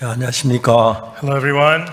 네, 안녕하십니까. Hello everyone.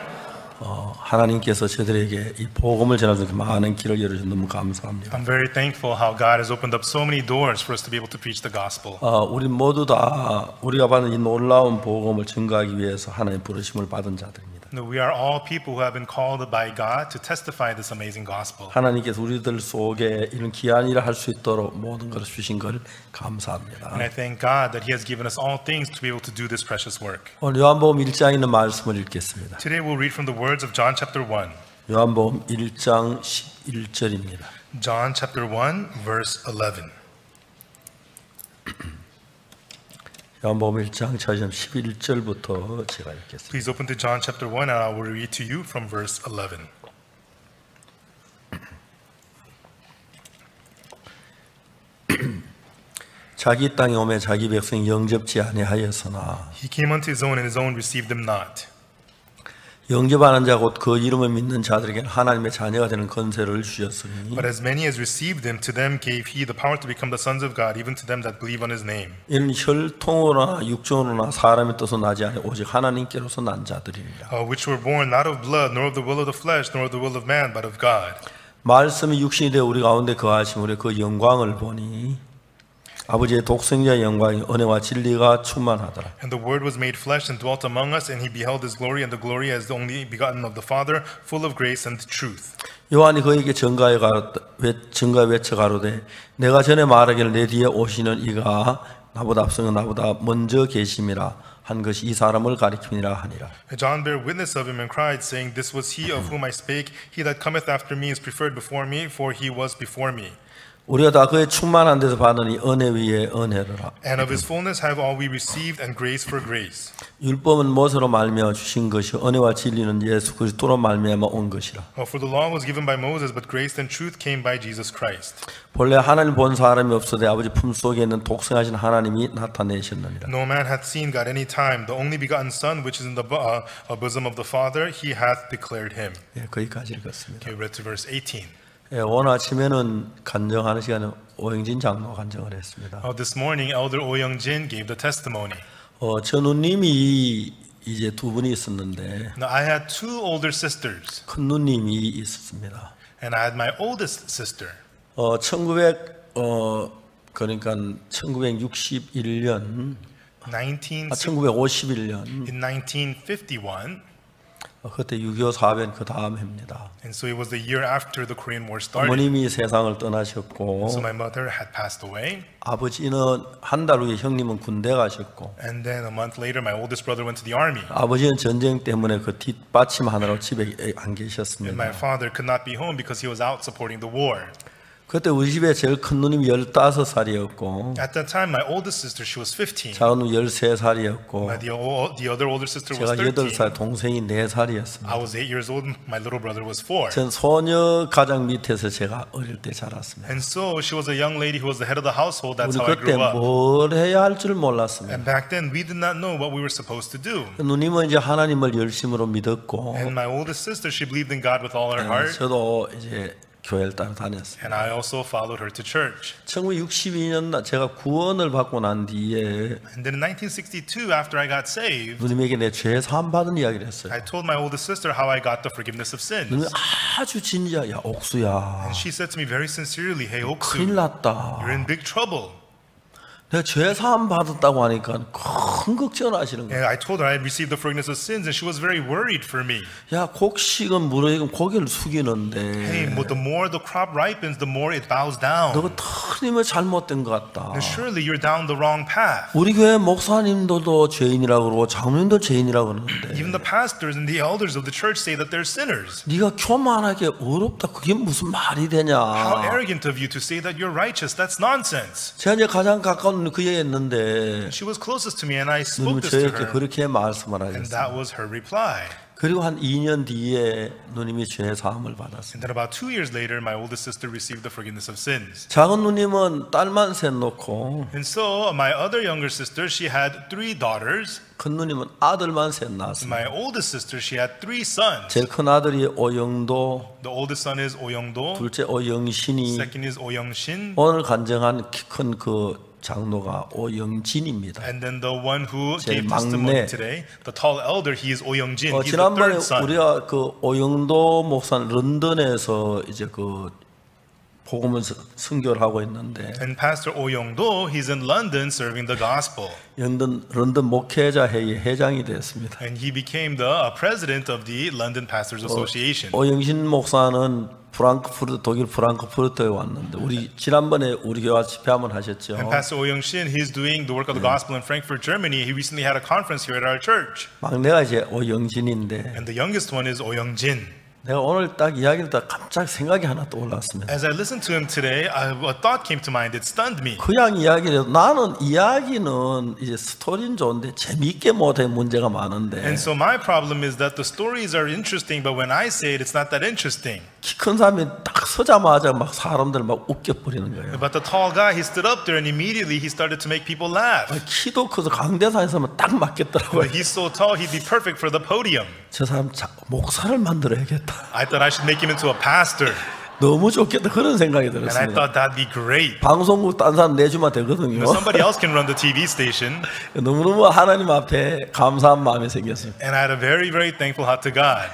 하나님께서 저들에게 이 복음을 전하면서 많은 길을 열어주셔서 너무 감사합니다. I'm very thankful how God has opened up so many doors for us to be able to preach the gospel. 우리 모두 다 우리가 받은 이 놀라운 복음을 증거하기 위해서 하나님의 부르심을 받은 자들입니다. We are all people who have been called by God to testify this amazing gospel. 하나님께서 우리들 속에 이런 귀한 일을 할 수 있도록 모든 것을 주신 걸 감사합니다. And I thank God that He has given us all things to be able to do this precious work. 오늘 요한복음 1장에 있는 말씀을 읽겠습니다. Today we'll read from the words of John chapter 1. 요한복음 1장 11절입니다. John chapter 1 verse 11. 요한복음 1장 11절부터 제가 읽겠습니다. Please open to John chapter 1 and I will read to you from verse 11. 자기 땅에 오매 자기 백성 영접지 아니하였으나 He came unto his own and his own received him not. 영접하는 자 곧 그 이름을 믿는 자들에게는 하나님의 자녀가 되는 권세를 주셨으니 But as many as received him, to them gave he the power to become the sons of God, even to them that believe on his name. 이는 혈통으로나 육정으로나 사람의 뜻으로 나지 아니 오직 하나님께로서 난 자들이니라. Which were born not of blood, nor of the will of the flesh, nor of the will of man, but of God. 말씀이 육신이 되어 우리 가운데 거하심 우리 그 영광을 보니 아버지의 독생자의 영광이 은혜와 진리가 충만하더라. And the Word was made flesh and dwelt among us, and he beheld his glory, and the glory as the only begotten of the Father, full of grace and truth. 요한이 그에게 증가해 외쳐 가로되 내가 전에 말하기를 내 뒤에 오시는 이가 나보다 앞서서 나보다 먼저 계심이라 한 것이 이 사람을 가리킴이라 하니라. John bare witness of him and cried, saying, This was he of whom I spake. He that cometh after me is preferred before me, for he was before me. 우리가 다 그의 충만한 데서 받은 이 은혜 위에 은혜를 And of his fullness have all we received, and grace for grace. 율법은 모세로 말미암아 주신 것이 은혜와 진리는 예수 그리스도로 말미암아 온 것이라. For the law was given by Moses, but grace and truth came by Jesus Christ. 본래 하나님 본 사람이 없어도 아버지 품속에 있는 독생하신 하나님이 나타내셨느니라. No man hath seen God any time. The only begotten Son, which is in the bosom of the Father, he hath declared him. 예, 거기까지 읽었습니다. Okay, read to verse 18. 예, 오늘 아침에는 간정하는 시간에 오영진 장로 간정을 했습니다. This morning, Elder Oh Young-jin gave the testimony. 저 누님이 이제 두 분이 있었는데 Now, I had two older sisters, 큰 누님이 있었습니다. and I had my oldest sister. 그러니까 1961년 1951년 In 1951, 그때 6.25 사변 그 다음 해입니다. and so it was the year after the Korean War started. 어머님이 세상을 떠나셨고 So my mother had passed away, 아버지는 한 달 후에 형님은 군대 가셨고 and then a month later, my oldest brother went to the army. 아버지는 전쟁 때문에 그 뒷받침하느라 집에 안 And 계셨습니다. my father could not be home because he was out supporting the war. 그때 우리 집에 제일 큰 누님이 15살이었고 At that time, my oldest sister, she was 15. 작은 누님 13살이었고 The other older sister was 제가 13. 8살 동생이 4살이었습니다. I was 8 years old. My little brother was 4. 전 소녀 가장 밑에서 제가 어릴 때 자랐습니다. And so she was a young lady who was the head of the household. That's 우리 how I 그때 grew up. 뭘 해야 할 줄 몰랐습니다. And back then, we did not know what we were supposed to do. 누님은 이제 하나님을 열심으로 믿었고 And my oldest sister, she believed in God with all her heart. 저도 이제 교회를 따라 다녔어요. And I also followed her to church. 1962년 제가 구원을 받고 난 뒤에 And then in 1962, after I got saved, 누님에게 내 죄 사함 받은 이야기를 했어요. I told my oldest sister how I got the forgiveness of 누님이 sins. 아주 진지하, 야 옥수야, And she said to me very sincerely, Hey, 큰일 Oksu, 났다. you're in big trouble. 내가 죄 사함 받았다고 하니까 큰 걱정을 하시는 거예요. And I told her I had received the forgiveness of sins, and she was very worried for me. 야 곡식은 무르익으면 고개를 숙이는데 Hey, but the more the crop ripens, the more it bows down. 너가 틀림을 잘못된 것 같다. And surely you're down the wrong path. 우리 교회 목사님들도 죄인이라고 그러고 장로님도 죄인이라고 그러는데 Even the pastors and the elders of the church say that they're sinners. 네가 교만하게 어렵다 그게 무슨 말이 되냐. How arrogant of you to say that you're righteous. That's nonsense. 제가 이제 가장 가까운 그 얘기했는데 She was closest to me, and I spoke 누님은 this to 저에게 her. 그렇게 말씀을 And 하셨어요. that was her reply. 그리고 한 2년 뒤에 누님이 죄 사함을 받았습니다. And then about 2 years later, my oldest sister received the forgiveness of sins. 작은 누님은 딸만 셋 놓고 And so my other younger sister, she had 3 daughters. 큰 누님은 아들만 셋 낳았습니다. My oldest sister, she had 3 sons. 제일 큰 아들이 오영도, The oldest son is Oh Young-do. 둘째 오영신이, Second is Oh Young-shin. 오늘 간증한 키 큰 그 장로가 오영진입니다. And then the one who 제일 gave testimony 막내. today, the tall elder, he is Oh Young-jin. He's the 지난번에 third son. 우리가 그 오영도 목사는 런던에서 이제 그 복음을 선교를 하고 있는데 And Pastor Oh Young-do, he's in London serving the gospel. 런던 목회자 회의 회장이 됐습니다. And he became the president of the London Pastors Association. 오영신 목사는 독일 프랑크푸르트에 왔는데 우리 지난번에 우리 교회 집회 한번 하셨죠. And Pastor Oh Young-shin, he's doing the work of the gospel in Frankfurt, Germany. He recently had a conference here at our church. 막내가 이제 오영진인데 And the youngest one is Oh Young-jin. 내가 오늘 딱 이야기를 듣다 갑자기 생각이 하나 떠올랐습니다. As I listened to him today, a thought came to mind. It stunned me. 그냥 이야기를 해도 나는 이야기는 이제 스토리는 좋은데 재미있게 못해 문제가 많은데 And so my problem is that the stories are interesting, but when I say it, it's not that interesting. 키 큰 사람이 딱 서자마자 막 사람들 막 웃겨버리는 거예요. But the tall guy, he stood up there and immediately he started to make people laugh. 키도 커서 강대상에서만 딱 맞겠더라고요. But he's so tall, he'd be perfect for the podium. 저 사람 목사를 만들어야겠다. I thought I should make him into a pastor. 너무 좋겠다 그런 생각이 And I 들었습니다. thought that'd be great. 방송국 딴 사람 내주면 되거든요. Somebody else can run the TV station. 너무너무 하나님 앞에 감사한 마음이 생겼습니다. And I had a very, very thankful heart to God.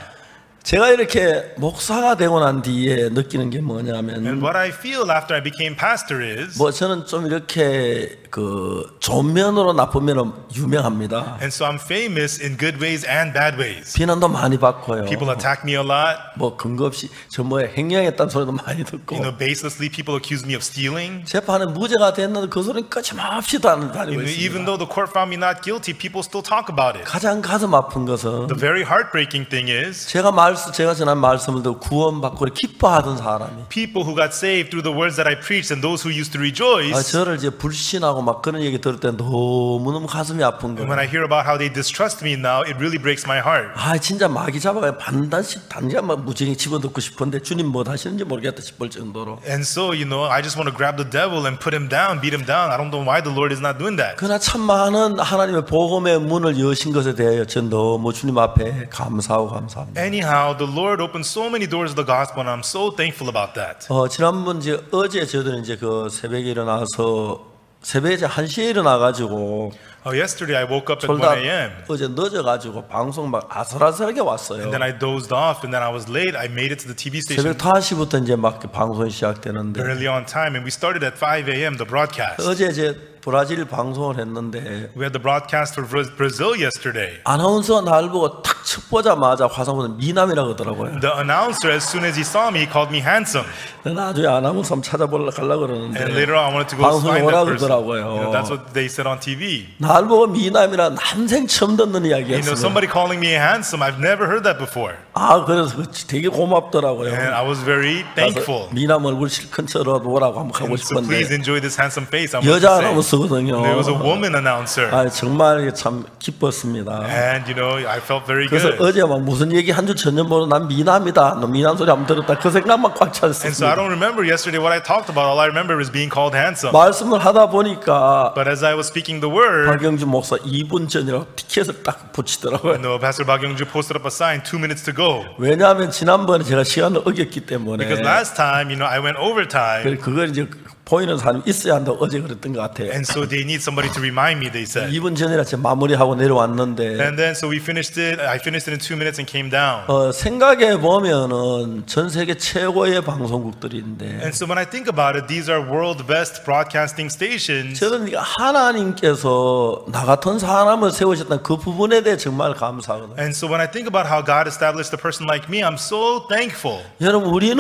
제가 이렇게 목사가 되고 난 뒤에 느끼는 게 뭐냐면 And what I feel after I became pastor is, 뭐 저는 좀 이렇게 그 좋은 면으로 나쁜 면으로 유명합니다. and so I'm famous in good ways and bad ways. 비난도 많이 받고요. People attack me a lot. 뭐 근거 없이 저 뭐에 횡령했다는 소리도 많이 듣고 You know, baselessly people accuse me of stealing. 재판에 무죄가 됐는데 그 소리는 끊임없이 다니고 Even 있습니다. though the court found me not guilty, people still talk about it. 가장 가슴 아픈 것은 The very heartbreaking thing is, 제가 전한 말씀을 듣고 구원받고 기뻐하던 사람이 people who got saved through the words that I preached and those who used to rejoice, 저를 이제 불신하고 막 그런 얘기 들을 때 너무너무 가슴이 아픈 and when I 거예요. hear about how they distrust me now, it really breaks my heart. 진짜 마귀 잡아가 단지가 막 무지개 집어넣고 싶은데 주님 뭐 하시는지 모르겠다 싶을 정도로. And so, you know, I just want to grab the devil and put him down, beat him down. I don't know why the Lord is not doing that. 그러나 참 많은 하나님의 복음의 문을 여신 것에 대하여 전 너무 주님 앞에 감사합니다. Anyhow, the Lord opened so many doors of the gospel, and I'm so thankful about that. 지난번 어제 저들은 이제 그 새벽에 일어나서 새벽에 이제 1시에 일어나가지고 Yesterday I woke up at 1 졸다 a.m. 어제 늦어가지고 방송 막 아슬아슬하게 왔어요. and then I dozed off, and then I was late. I made it to the TV 새벽 station 5시부터 이제 막 방송이 시작되는데 early on time, and we started at 5 a.m. the broadcast. 어제 이제 브라질 방송을 했는데 We had the broadcast for Brazil yesterday. 아나운서가 날 보고 탁 첫 보자마자 화상보다 미남이라고 하더라고요. The announcer, as soon as he saw me, he called me handsome. 나중에 아나운서 한번 찾아보려고 하려고 그러는데 And later on, I wanted to go 방송에 find 오라고 that person. 그러더라고요. You know, that's what they said on TV. 날 보고 미남이라 난생 처음 듣는 You know, 이야기였어요. somebody calling me handsome, I've never heard that before. 그래서 되게 고맙더라고요. And I was very thankful. 미남 얼굴 실컷 쳐다보라고 한번 하고 And so please 싶은데 enjoy this handsome face. I want 여자 to say. 아나운서거든요. There was a woman announcer. 정말 참 기뻤습니다. And, you know, I felt very 그래서 good. 어제 막 무슨 얘기 한 주 전전보로 난 미남이다. 너 미남 소리 한번 들었다. 그 생각만 꽉 And so I 찼습니다. don't remember yesterday what I talked about. All I remember is being called handsome. 말씀을 하다 보니까 But as I was speaking the word, 박영주 목사 2분 전이라고 티켓을 딱 붙이더라고요. Pastor Bak Young-ju posted up a sign, 2 minutes to go. 왜냐하면 지난번에 제가 시간을 어겼기 때문에 Because last time, you know, I went overtime. 그걸 이제 보이는 사람이 있어야 한다고 어제 그랬던 것 같아요. And so they need somebody to remind me, they said. 2분 전이라 제가 마무리하고 내려왔는데 And then so we finished it. I finished it in 2 minutes and came down. 생각해 보면은 전 세계 최고의 방송국들인데 And so when I think about it, these are world best broadcasting stations. 저는 하나님께서 나 같은 사람을 세우셨다는 그 부분에 대해 정말 감사하거든요. And so when I think about how God established a person like me, I'm so thankful. 여러분 우리는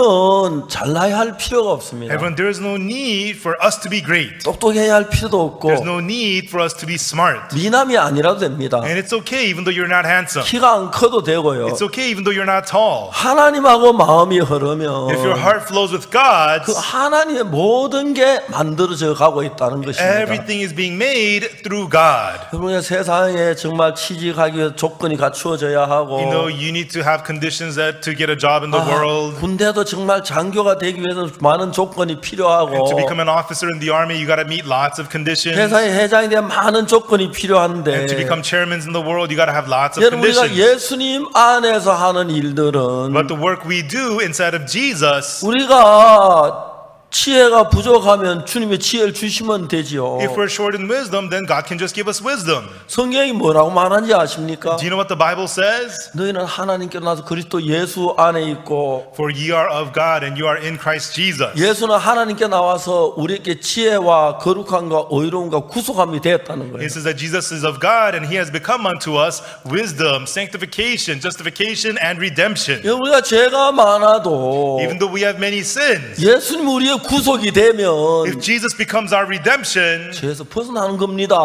잘나야 할 필요가 없습니다. Everyone, there is no need for us to be great. 똑똑해야 할 필요도 없고 There's no need for us to be smart. 미남이 아니라도 됩니다. And it's okay even though you're not handsome. 키가 안 커도 되고요. It's okay even though you're not tall. 하나님하고 마음이 흐르면 If your heart flows with God, 그 하나님의 모든 게 만들어져 가고 있다는 것입니다. everything is being made through God. 여러분 세상에 정말 취직하기 위해 조건이 갖추어져야 하고 You know, you need to have conditions that to get a job in the world. 군대도 정말 장교가 되기 위해서 많은 조건이 필요하고 And to become an officer in the army, you got to meet lots of conditions. 회사의 회장에 대한 많은 조건이 And to 필요한데 become chairmen in the world, you got to have lots of 여러분 우리가 conditions. 예수님 안에서 하는 일들은 But the work we do inside of Jesus, 우리가 지혜가 부족하면 주님의 지혜를 주시면 되지요. If we're short in wisdom, then God can just give us wisdom. 성경이 뭐라고 말하는지 아십니까? Do you know what the Bible says? 너희는 하나님께로 나서 그리스도 예수 안에 있고 For ye are of God and you are in Christ Jesus. 예수는 하나님께 나와서 우리에게 지혜와 거룩함과 의로움과 구속함이 되었다는 거예요. It says that Jesus is of God and he has become unto us wisdom, sanctification, justification, and redemption. 우리가 죄가 많아도 Even though we have many sins, 예수님 우리의 구속이 되면 if Jesus becomes our redemption, 죄에서 벗어나는 겁니다.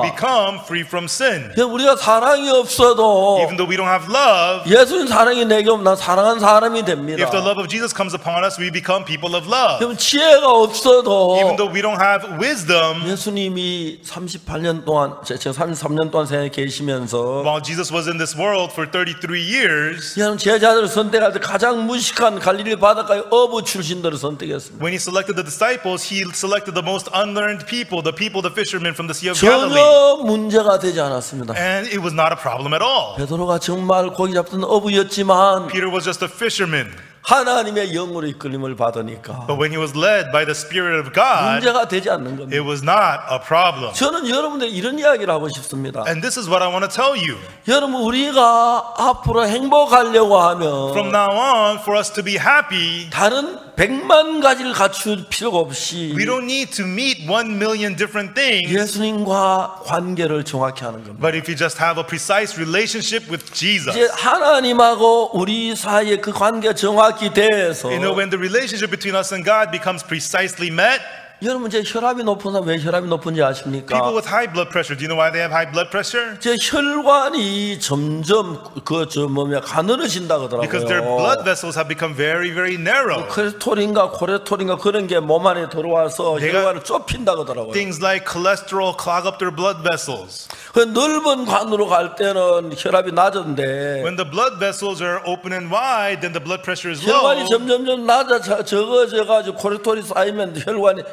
we become free from sin. 우리가 사랑이 없어도 Even though we don't have love, 예수님 사랑이 내게 오면 난 사랑하는 사람이 됩니다. if the love of Jesus comes upon us, we become people of love. 그럼 지혜가 없어도 Even though we don't have wisdom, 예수님이 38년 동안 지금 33년 동안 세상에 계시면서 while Jesus was in this world for 33 years, 여러분 제자들을 선택할 때 가장 무식한 갈릴리 바닷가의 어부 출신들을 선택했습니다. when he selected the disciples, he selected the most unlearned people, the fishermen from the Sea of Galilee. 전혀 문제가 되지 않았습니다. And it was not a problem at all. 베드로가 정말 고기 잡던 어부였지만 Peter was just a fisherman. 하나님의 영으로 이끌림을 받으니까 But when he was led by the Spirit of God, 문제가 되지 않는 겁니다. it was not a problem. 저는 여러분들 이런 이야기를 하고 싶습니다. And this is what I want to tell you. 여러분 우리가 앞으로 행복하려고 하면 From now on, for us to be happy, 다른 100만 가지를 갖출 필요가 없이 we don't need to meet 1 million different things. 예수님과 관계를 정확히 하는 겁니다. But if you just have a precise relationship with Jesus, 이제 하나님하고 우리 사이의 그 관계가 정확히 돼서 when the relationship between us and God becomes precisely met, 여러분 제 혈압이 높은 사람 왜 혈압이 높은지 아십니까? people with high blood pressure, do you know why they have high blood pressure? 제 혈관이 점점 가늘어진다 Because their blood 그러더라고요. vessels have become very, very narrow. 코레스테롤인가 코레토린가 그런 게 몸 안에 들어와서 혈관을 좁힌다 그러더라고요. Things like cholesterol clog up their blood vessels. 그 넓은 관으로 갈 때는 혈압이 낮은데 When the blood vessels are open and wide, then the blood pressure is low. 혈관이 점점점 적어져가지고 코레토린이 쌓이면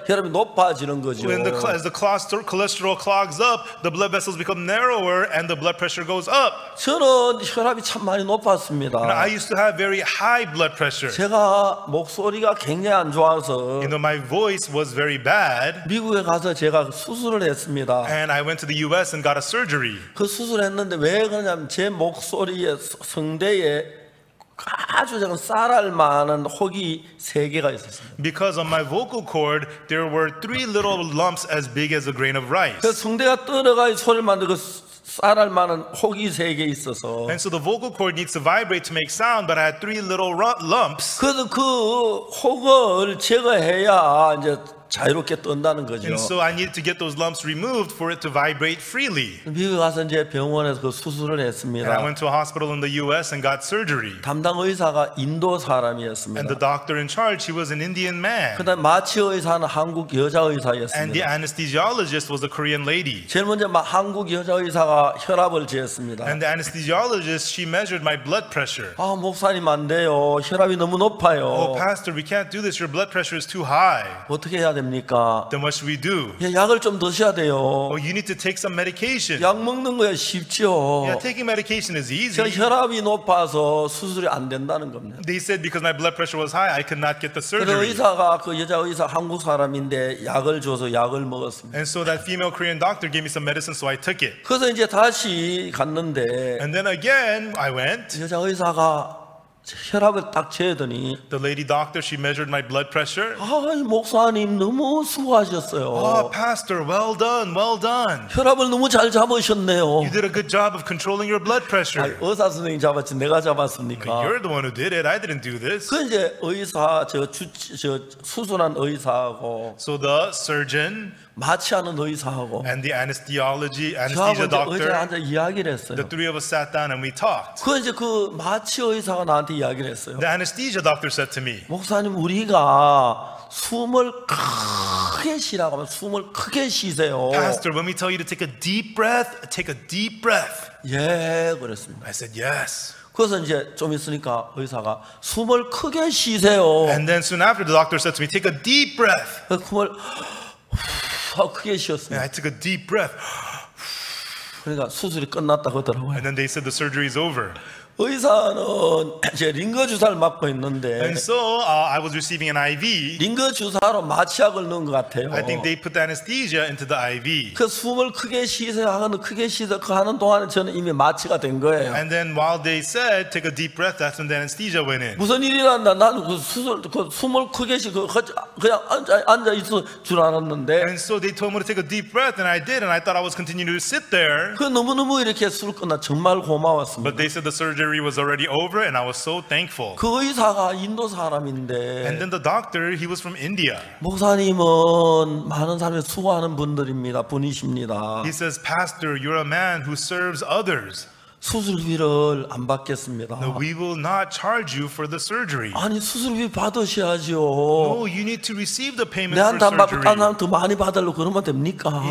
혈압이 높아지는 거죠. As the cholesterol clogs up, the blood vessels become narrower and the blood pressure goes up. 저는 혈압이 참 많이 높았습니다. And I used to have very high blood pressure. 제가 목소리가 굉장히 안 좋아서 You know, my voice was very bad. 미국에 가서 제가 수술을 했습니다. And I went to the US and got a surgery. 그 수술했는데 왜 그러냐면 제 목소리에 성대에 아주 작은 쌀알 많은 혹이 3개가 있었습니다. Because on my vocal cord, there were 3 little lumps as big as a grain of rice. 그 성대가 떨어가 소리를 만들고 쌀알 많은 혹이 3개 있어서 And so the vocal cord needs to vibrate to make sound, but I had 3 little lumps. 그래서 그 혹을 제거해야 이제 자유롭게 떤다는 거죠. And so I needed to get those lumps removed for it to vibrate freely. 미국 가서 이제 병원에서 그 수술을 And I 했습니다. went to a hospital in the US and got surgery. 담당 의사가 인도 And 사람이었습니다. the doctor in charge, he was an Indian man. 그다음 마취 의사는 한국 여자 And the 의사였습니다. anesthesiologist was a Korean lady. 제일 먼저 한국 여자 의사가 혈압을 재었습니다. And the anesthesiologist, she measured my blood pressure. 아 목사님 안 돼요. 혈압이 너무 높아요. Oh, pastor, we can't do this. Your blood pressure is too high. 어떻게 해야 됩니까? Then what should we do? 약을 좀 드셔야 돼요. Oh, you need to take some medication. 약 먹는 거야 쉽죠. Yeah, taking medication is easy. 제가 혈압이 높아서 수술이 안 된다는 겁니다. They said because my blood pressure was high, I could not get the 그래서 surgery. 의사가 그 여자 의사 한국 사람인데 약을 줘서 약을 먹었습니다. And so that female Korean doctor gave me some medicine, so I took it. 그래서 이제 다시 갔는데 And then again, I went. 여자 의사가 혈압을 딱 재더니 The lady doctor, she measured my blood pressure. 목사님 너무 수고하셨어요. Oh, pastor, well done, well done. 혈압을 너무 잘 잡으셨네요. You did a good job of controlling your blood pressure. 의사 선생님이 잡았지 내가 잡았습니까? You're the one who did it. I didn't do this. 그 이제 의사 저 수술한 의사하고 So the surgeon 마취하는 의사하고 and the 저하고 anesthesia 이제 의자에 doctor, 앉아 이야기를 했어요. the 3 of us sat down and we talked. 그 이제 그 마취 의사가 나한테 이야기를 했어요. The anesthesia doctor said to me, 목사님 우리가 숨을 크게 쉬라고 하면 숨을 크게 쉬세요. Pastor, when we tell you to take a deep breath, take a deep breath. 예, 그랬습니다. I said, yes. 그래서 이제 좀 있으니까 의사가 숨을 크게 쉬세요. And then soon after, the doctor said to me, take a deep breath. 그 숨을 크게 And 쉬었습니다. I took a deep breath. 그러니까 수술이 끝났다 그러더라고요. And then they said the surgery is over. 의사는 제 링거 주사를 맞고 있는데 And so I was receiving an IV. 링거 주사로 마취약을 넣은 것 같아요. I think they put the anesthesia into the IV. 그 숨을 크게 쉬세요 하는 크게 쉬서 그 하는 동안에 저는 이미 마취가 된 거예요. And then while they said take a deep breath, that's when the anesthesia went in. 무슨 일이 났나? 나는 그 숨을 크게 쉬고 그냥 앉아 있을 줄 알았는데 And so they told me to take a deep breath, and I did, and I thought I was continuing to sit there. 그 너무너무 이렇게 술 끝나 정말 고마웠습니다. But they said the surgery was already over, and I was so thankful. 그 의사가 인도 사람인데 And then the doctor, he was from India. 목사님은 많은 사람이 수고하는 분이십니다. He says, Pastor, you're a man who serves others. 수술비를 안 받겠습니다. No, we will not charge you for the surgery. 아니 수술비 받으셔야지요. No, you need to receive the payment 내한테 for 안 받고 surgery. 다른 사람 더 많이 받으려고 그러면 됩니까?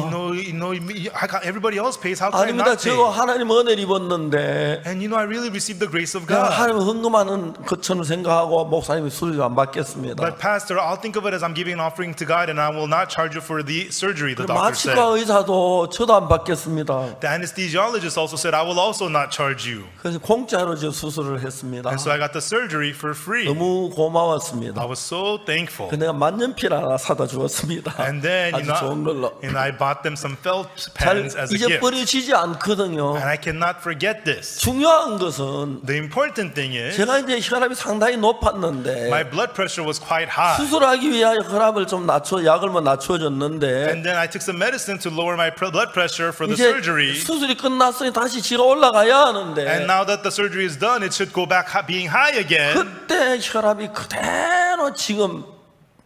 Everybody else pays. How can I 아닙니다. not pay? 저 하나님 은혜를 입었는데 And I really received the grace of 내가 God. 하나님 헌금하는 것처럼 생각하고 목사님이 수술비 안 받겠습니다. But Pastor, I'll think of it as I'm giving an offering to God, and I will not charge you for the surgery, the doctor 마취과 said. 의사도 저도 안 받겠습니다. The anesthesiologist also said, I will also not charge you. 그래서 공짜로 저 수술을 했습니다. And so I got the surgery for free. 너무 고마웠습니다. I was so thankful. 내가 만년필 하나 사다 주었습니다. And then, 아주 좋은 걸로. and I bought them some felt 잘 pens as a gift. 잊어버려지지 않거든요. And I cannot forget this. 중요한 것은 The important thing is, 제가 이제 혈압이 상당히 높았는데 my blood pressure was quite high. 수술하기 위하여 혈압을 좀 약을 낮춰줬는데 And then I took some medicine to lower my blood pressure for the 이제 surgery. 수술이 끝났으니 다시 지가 올라가야 하는데 And now that the surgery is done, it should go back being high again. 그때 혈압이 그대로 지금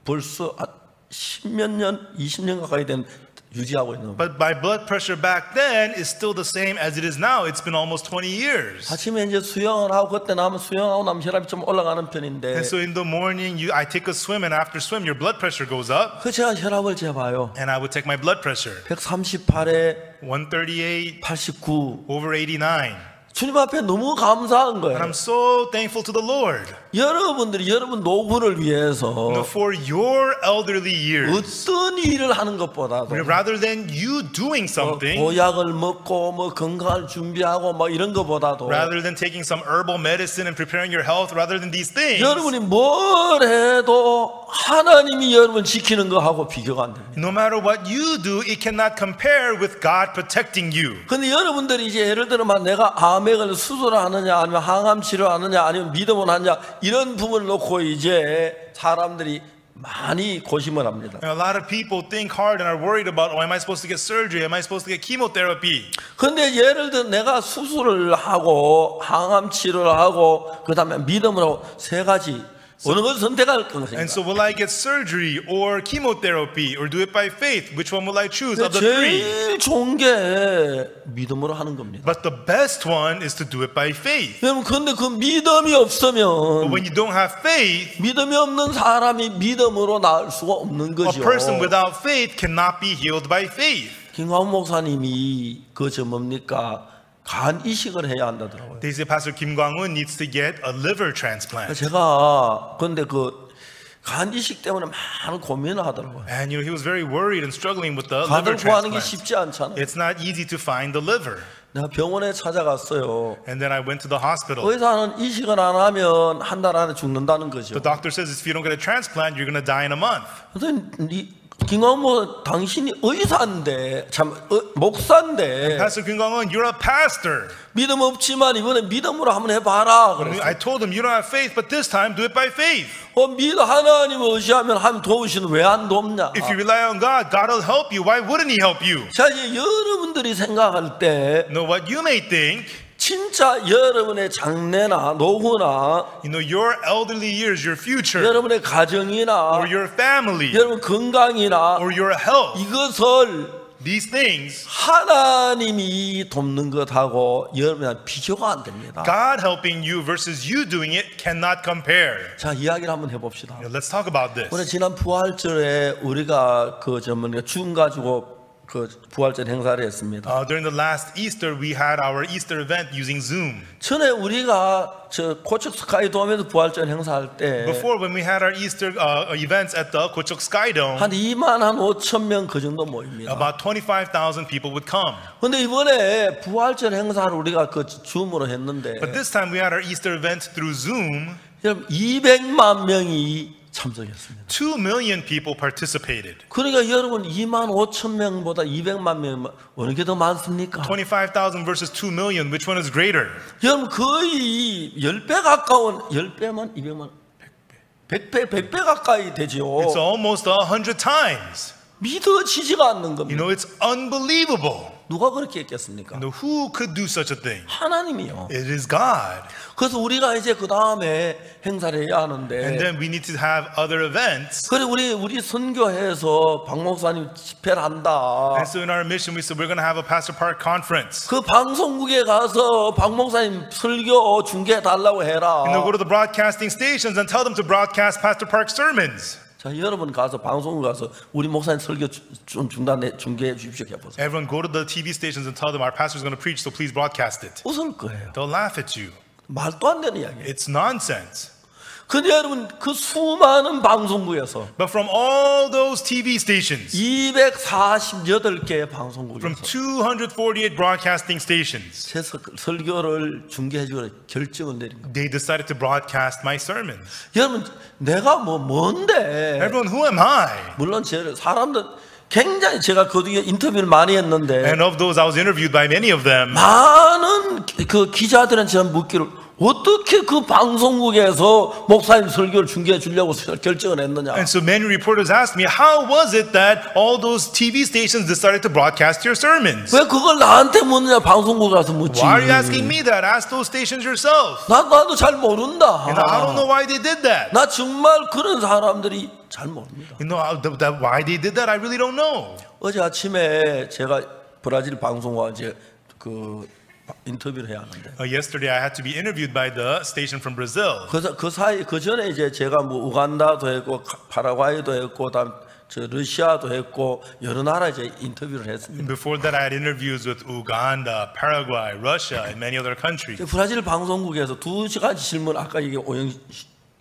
벌써 10몇 년, 20년 가까이 된 유지하고 있는 거예요. But my blood pressure back then is still the same as it is now. It's been almost 20 years. 아침에 이제 수영을 하고 그때 수영하고 나면 혈압이 좀 올라가는 편인데 And so in the morning, I take a swim, and after swim, your blood pressure goes up. 그 제가 혈압을 재봐요. And I would take my blood pressure. 138에 138 89. over 89. 주님 앞에 너무 감사한 And 거예요. I'm so thankful to the Lord. 여러분들이 여러분 노후를 위해서 For your elderly years, 어떤 일을 하는 것보다도 rather than you doing something, 보약을 먹고 건강을 준비하고 이런 것보다도 rather than taking some herbal medicine and preparing your health, rather than these things, 여러분이 뭘 해도 하나님이 여러분 지키는 거하고 비교가 안 됩니다. no matter what you do, it cannot compare with God protecting you. 근데 여러분들이 이제 예를 들면 내가 암액을 수술하느냐 아니면 항암 치료하느냐 아니면 믿음을 하느냐 이런 부분을 놓고 이제 사람들이 많이 고심을 합니다. And a lot of people think hard and are worried about, am I supposed to get surgery? Am I supposed to get chemotherapy? 근데 예를 들어 내가 수술을 하고 항암 치료를 하고 그다음에 믿음을 하고 세 가지 어느 것을 선택할 것인가? And so will I get surgery or chemotherapy or do it by faith? Which one will I choose of the three? 제일 좋은 게 믿음으로 하는 겁니다. But the best one is to do it by faith. 여러분 근데 그 믿음이 But 없으면 when you don't have faith, 믿음이 없는 사람이 믿음으로 나을 수가 없는 a 거죠. person without faith cannot be healed by faith. 김광훈 목사님이 뭡니까? 간 이식을 해야 한다더라고요. They say Pastor Kim Kwang-un needs to get a liver transplant. 제가 근데 간 이식 때문에 많은 고민을 하더라고요. And he was very worried and struggling with the 간을 liver 구하는 게 transplant. 쉽지 않잖아요. It's not easy to find the liver. 내가 병원에 찾아갔어요. And then I went to the hospital. 의사는 이식을 안 하면 한 달 안에 죽는다는 거죠. The doctor says if you don't get a transplant, you're going to die in a month. 근데 김광모 당신이 의사인데 목사인데 Pastor Kim Kwang-un, you're a pastor. 믿음 없지만 이번에 믿음으로 한번 해봐라. 그래서 I told him you don't have faith, but this time do it by faith. 하나님을 의지하면 하나님 도우시는 왜 안 돕냐? If you rely on God, God will help you. Why wouldn't He help you? 자 이제 여러분들이 생각할 때 You know what you may think. 진짜 여러분의 장래나 노후나 Your elderly years, your future, 여러분의 가정이나 or your family, 여러분 건강이나 or your health. 이것을 These things, 하나님이 돕는 것하고 여러분은 비교가 안 됩니다. God helping you versus you doing it cannot compare. 자 이야기를 한번 해봅시다. Let's talk about this. 오늘 지난 부활절에 우리가 죽음 가지고 그 부활절 행사를 했습니다. During the last Easter, we had our Easter event using Zoom. 전에 우리가 저 고척 스카이돔에서 부활절 행사할 때 Before, when we had our Easter events at the Kochok Sky Dome, 한 2만 한 5천 명 그 정도 모입니다. about 25,000 people would come. 근데 이번에 부활절 행사를 우리가 그 줌으로 했는데 But this time we had our Easter event through Zoom. 여러분 200만 명이 참석했습니다. 2 million people participated. 그러니까 여러분 2만 5천 명보다 200만 명 어느 게 더 많습니까? 25,000 versus 2 million, which one is greater? 여러분 거의 10배 가까운 10배만 200만 100배 가까이 되죠. It's almost 100 times. 믿어지지가 않는 You 겁니다. know, it's unbelievable. 누가 그렇게 했겠습니까? You know, who could do such a thing? 하나님이요. It is God. 그래서 우리가 이제 그 다음에 행사를 해야 And 하는데 then we need to have other events. 그래 우리 선교회에서 박 목사님 집회를 한다. And so in our mission, we said we're going to have a Pastor Park conference. 그 방송국에 가서 박 목사님 설교 중계해 달라고 해라. And they'll go to the broadcasting stations and tell them to broadcast Pastor Park sermons. 자, 여러분 가서 방송국 가서 우리 목사님 설교 좀 중계해 주십시오 해보세요. Everyone go to the TV stations and tell them our pastor's going to preach, so please broadcast it. 웃을 거예요. They'll laugh at you. 말도 안 되는 이야기예요. It's nonsense. 근데 여러분 그 수많은 방송국에서 But from all those TV stations, 248개의 from 방송국에서 248 broadcasting stations, 제 설교를 중계해 주기로 결정을 내린 겁니다. they decided to broadcast my sermons. 여러분 내가 뭔데? Everyone, who am I? 물론 사람들 굉장히 제가 그중에 인터뷰를 많이 했는데 And of those, I was interviewed by many of them. 많은 그 기자들은 제가 묻기를 어떻게 그 방송국에서 목사님 설교를 중계해 주려고 결정을 했느냐? And so many reporters asked me, how was it that all those TV stations decided to broadcast your sermons? 왜 그걸 나한테 묻느냐? 방송국 가서 묻지. Why are you asking me that? Ask those stations yourself. 나도 잘 모른다. And I don't know why they did that. 나 정말 그런 사람들이 잘 모릅니다. You know, why they did that, I really don't know. 어제 아침에 제가 브라질 방송과 이제 그 인터뷰를 해야 하는데. Yesterday, I had to be interviewed by the station from Brazil. 그 전에 이제 제가 뭐 우간다도 했고 파라과이도 했고 다음 저 러시아도 했고 여러 나라 이제 인터뷰를 했습니다. Before that, I had interviews with Uganda, Paraguay, Russia, and many other countries. 브라질 방송국에서 2가지 질문 아까 이게 오영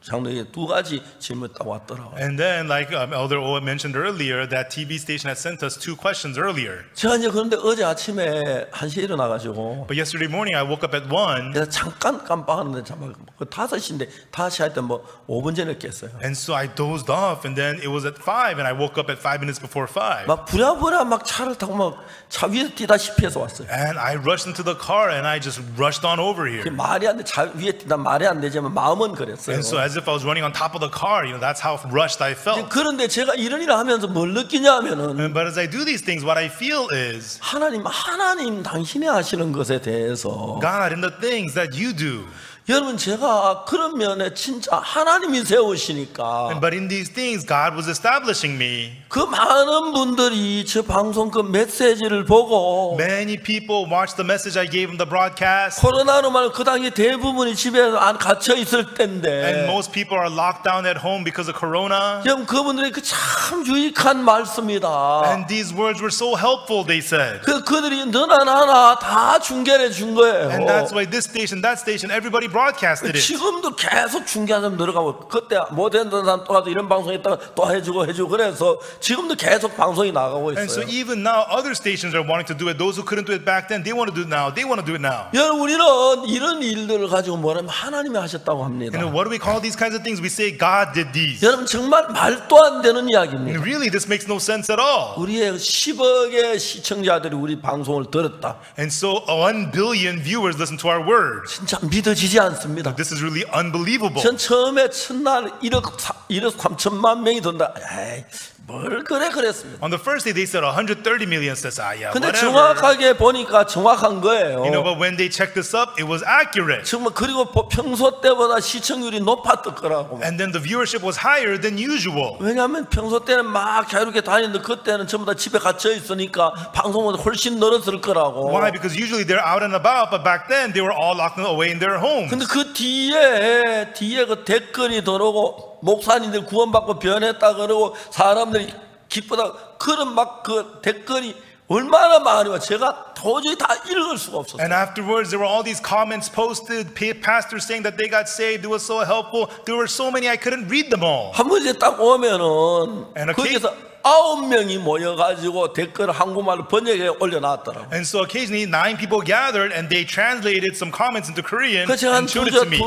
장로에게 2가지 질문 딱 왔더라고요. And then, like Elder O mentioned earlier, that TV station had sent us 2 questions earlier. 제가 이제 그런데 어제 아침에 1시에 일어나가지고 But yesterday morning, I woke up at 1. 내가 잠깐 깜빡하는데 잠깐 그 5시인데 5시 할 때 뭐 5분 전에 깼어요. And so I dozed off, and then it was at 5, and I woke up at 5 minutes before 5. 막 부랴부랴 막 차를 타고 막 차 위에서 뛰다시피 해서 왔어요. And I rushed into the car, and I just rushed on over here. 말이 안 돼. 차 위에 뛰다 말이 안 되지만 마음은 그랬어요. And so as if I was running on top of the car, you know, that's how rushed I felt. 그런데 제가 이런 일을 하면서 뭘 느끼냐면은 But as I do these things, what I feel is, 하나님 당신이 하시는 것에 대해서 God, in the things that you do. 여러분 제가 그런 면에 진짜 하나님이 세우시니까 But in these things, God was establishing me. 그 많은 분들이 저 방송 그 메시지를 보고 Many people watched the message I gave in the broadcast. 코로나로 말고 그 당시 대부분이 집에 안 갇혀 있을 And 때인데 most people are locked down at home because of Corona. 여러분 그분들이 그 참 유익한 말씀이다. And these words were so helpful, they said. 그들이 너나 나나 다 중계해 준 거예요. And that's why this station, that station, everybody broadcasted it. 지금도 계속 중계하는 사람 늘어가고 그때 못했던 사람 또 가서 이런 방송 했다가 또 해주고 그래서 지금도 계속 방송이 나가고 And so 있어요. even now, other stations are wanting to do it. Those who couldn't do it back then, they want to do it now. They want to do it now. 여러분 우리는 이런 일들을 가지고 뭐라면 하나님이 하셨다고 합니다. You know, what do we call these kinds of things? We say God did these. 여러분 정말 말도 안 되는 And 이야기입니다. really, this makes no sense at all. 우리의 10억의 시청자들이 우리 방송을 들었다. And so 1 billion viewers listen to our words. 진짜 믿어지지 않습니다. This is really unbelievable. 전 처음에 첫날 1억 3천만 명이 돈다. 에이, 뭘 그랬습니다. On the first day, they said 130 million. Says, yeah, 근데 whatever. 정확하게 보니까 정확한 거예요. You know, but when they checked this up, it was accurate. 정말 그리고 평소 때보다 시청률이 높았더라고. And then the viewership was higher than usual. 왜냐하면 평소 때는 막 자유롭게 다니는데 그때는 전부 다 집에 갇혀 있으니까 방송은 훨씬 늘었을 거라고. Why? Because usually they're out and about, but back then they were all locked away in their homes. 근데 그 뒤에 그 댓글이 들어오고 목사님들 구원받고 변했다 그러고 사람들이 기쁘다 그런 막 그 댓글이 얼마나 많이 와 제가 도저히 다 읽을 수가 없었어요. And afterwards, there were all these comments posted, pastors saying that they got saved. It was so helpful. There were so many, I couldn't read them all. 한 번 이제 딱 오면은 And 거기서 9명이 모여가지고 댓글을 한국말로 번역해 올려놨더라고요. And so occasionally 9 people gathered and they translated some comments into Korean 그 제가 and showed it to me.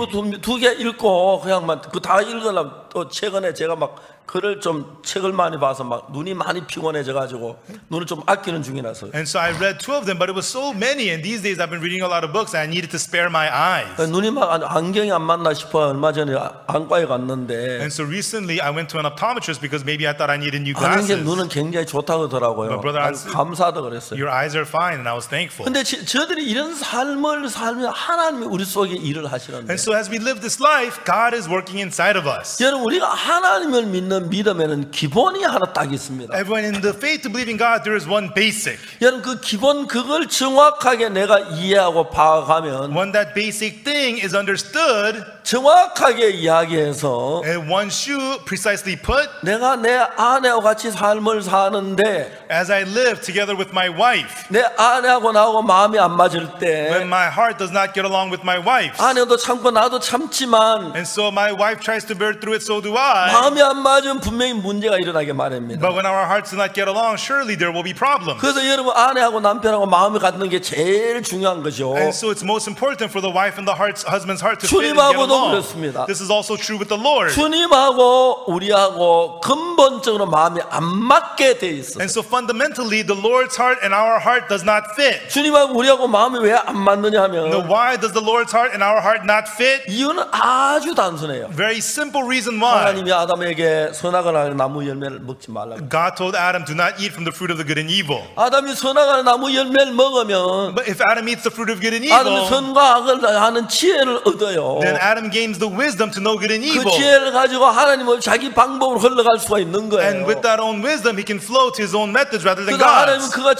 두 개 읽고 그냥 막 그 다 읽으려면 또 최근에 제가 막 글을 좀 책을 많이 봐서 막 눈이 많이 피곤해져 가지고 눈을 좀 아끼는 중이라서 And so I read 2 of them, but it was so many. And these days I've been reading a lot of books and I needed to spare my eyes. 눈이 막 안경이 안 맞나 싶어 얼마 전에 안과에 갔는데 And so recently I went to an optometrist because maybe I thought I needed new 안경이 glasses. 눈은 굉장히 좋다고 하더라고요. But brother, 감사하다 그랬어요. Your eyes are fine, and I was thankful. 근데 저들이 이런 삶을 살면 하나님이 우리 속에 일을 하시는데 And so as we live this life, God is working inside of us. 여러분 우리가 하나님을 믿는 믿음에는 기본이 하나 딱 있습니다. Everyone in the faith to believe in God, there is one basic. 여러분 그 기본 그걸 정확하게 내가 이해하고 파악하면 When that basic thing is understood, 정확하게 이야기해서 and once you precisely put, 내가 내 아내와 같이 삶을 사는데 as I live together with my wife, 내 아내하고 나하고 마음이 안 맞을 때 when my heart does not get along with my wife's, 아내도 참고 나도 참지만 and so my wife tries to bear through it, so do I. 마음이 안 맞으면 분명히 문제가 일어나게 마련입니다. But when our hearts do not get along, surely there will be problems. 그래서 여러분 아내하고 남편하고 마음이 같는 게 제일 중요한 거죠. And so it's most important for the wife and the husband's heart to fit and get 주님하고도 along. 그렇습니다. This is also true with the Lord. 주님하고 우리하고 근본적으로 마음이 안 맞게 돼 있어요. And so fundamentally, the Lord's heart and our heart does not fit. 주님하고 우리하고 마음이 왜 안 맞느냐 Now, 하면 why does the Lord's heart and our heart not fit? 이유는 아주 단순해요. Very simple reason why. 하나님이 아담에게 선악을 알고 나무 열매를 먹지 말라고. God told Adam, do not eat from the fruit of the good and evil. 아담이 선악을 나무 열매를 먹으면 But if Adam eats the fruit of good and 아담이 evil, 선과 악을 하는 지혜를 얻어요. then Adam gains the wisdom to know good and 그 evil. 지혜를 가지고 하나님을 자기 방법으로 흘러갈 수가 있는 거예요. And with that own wisdom, he can flow to his own methods rather than 그래서 하나님은 God's. 그가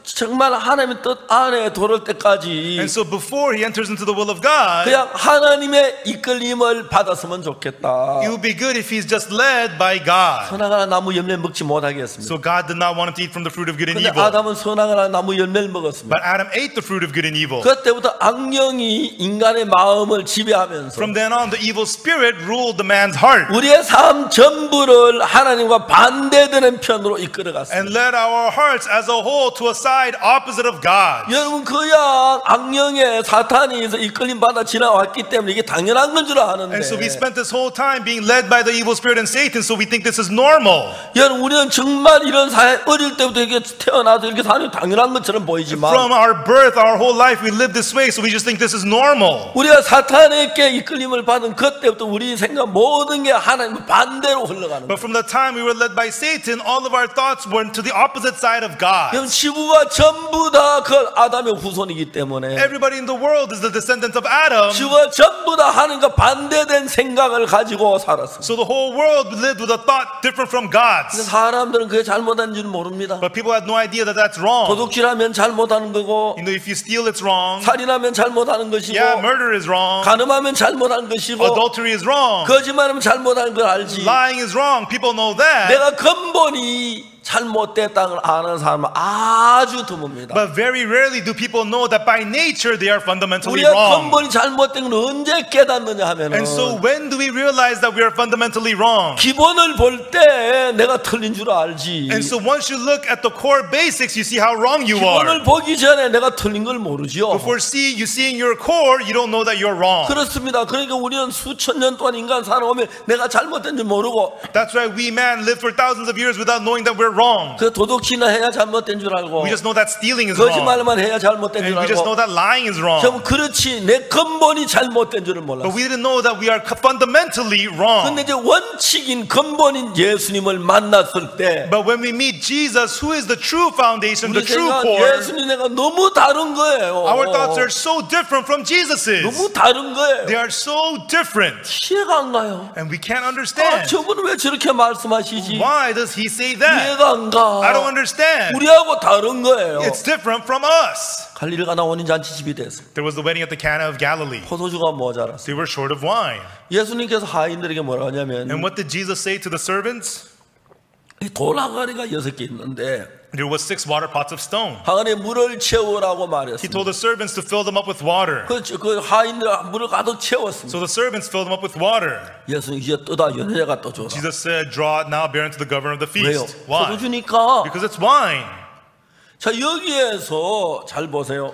정말 하나님의 뜻 안에 도를 때까지 And so before he enters into the will of God, 그냥 하나님의 이끌림을 받았으면 좋겠다. it would be good if he's just led by God. 선악을 나무 열매 먹지 못하게 했습니다. So God did not want him to eat from the fruit of good and 근데 evil. 아담은 선악을 나무 열매를 먹었습니다. But Adam ate the fruit of good and evil. 그때부터 악령이 인간의 마음을 지배하면서 From then on, the evil spirit ruled the man's heart 우리의 삶 전부를 하나님과 반대되는 편으로 이끌어갔습니다. and led our hearts as a whole to a side opposite of God. 여러분 그야 악령의 사탄이 이끌림 받아 지나왔기 때문에 이게 당연한 건 줄 아는데 And so we spent this whole time being led by the evil spirit and Satan, so we think this is normal. 여러분 우리는 정말 이런 사회 어릴 때부터 이렇게 태어나서 이렇게 사는 게 당연한 것처럼 보이지만 From our birth, our whole life, we live this way, so we just think this is normal. 우리가 사탄에게 이끌림을 받은 그때부터 우리 생각 모든 게 하나님 반대로 흘러가는 거예요. But from the time we were led by Satan, all of our thoughts went to the opposite side of God. 여러분 지구가 전부 다 그 아담의 후손이기 때문에 Everybody in the world is the descendant of Adam. 지구가 전부 다 하나님과 반대된 생각을 가지고 살았습니다. So the whole world lived with a thought different from God's. 사람들은 그게 잘못한 줄 모릅니다. But people had no idea that that's wrong. 도둑질하면 잘못하는 거고 You know, if you steal, it's wrong. 살인하면 잘못하는 것이고 Yeah, murder is wrong. 간음하면 잘못하는 것이고 Adultery is wrong. 거짓말하면 잘못하는 걸 알지. Lying is wrong. People know that. 내가 근본이 잘못됐다는 걸 아는 사람은 아주 드뭅니다. But very rarely do people know that by nature they are fundamentally 우리가 wrong. 근본이 잘못된 걸 언제 깨닫느냐 하면은 And so when do we realize that we are fundamentally wrong? 기본을 볼 때 내가 틀린 줄 알지. And so once you look at the core basics, you see how wrong you are. 기본을 보기 전에 내가 틀린 걸 모르죠. Before you seeing your core, you don't know that you're wrong. 그렇습니다. 그러니까 우리는 수천 년 동안 인간 살아오면 내가 잘못된 줄 모르고 That's why we man live for thousands of years without knowing that we're wrong. 그 도둑질이나 해야 잘못된 줄 알고 We just know that stealing is wrong. 거짓말만 해야 잘못된 줄 And we just know 알고 that lying is wrong. 좀 그렇지 내 근본이 잘못된 줄을 몰랐어. But we didn't know that we are fundamentally wrong. 근데 이제 원칙인 근본인 예수님을 만났을 때 But when we meet Jesus, who is the true foundation, 우리 the true 생각 core, 예수님 내가 너무 다른 거예요. our thoughts are so different from Jesus's. 너무 다른 They 거예요. are so different. 이해가 안 가요. And we can't 아, understand. 저분은 왜 저렇게 말씀하시지? Why does he say that? 이해가 안 가. I don't understand. 우리하고 다른 거예요. It's different from us. 갈릴리 가나 원인 잔치집이 됐습니다. There was the wedding at the Cana of Galilee. 포도주가 모자랐어요. They were short of wine. 예수님께서 하인들에게 뭐라 하냐면 And what did Jesus say to the servants? 이 돌아가리가 6개 있는데 There was 6 water pots of stone. 방 안에 물을 채우라고 He 말했습니다. told the servants to fill them up with water. 그 하인들 물을 가득 채웠습니다. So the servants filled them up with water. 예수는 이제 떠다 연회가 또 줘라. Jesus said, draw it now, bear unto the governor of the 왜요? feast. 포도 Why? 주니까. Because it's wine. 자, 여기에서 잘 보세요.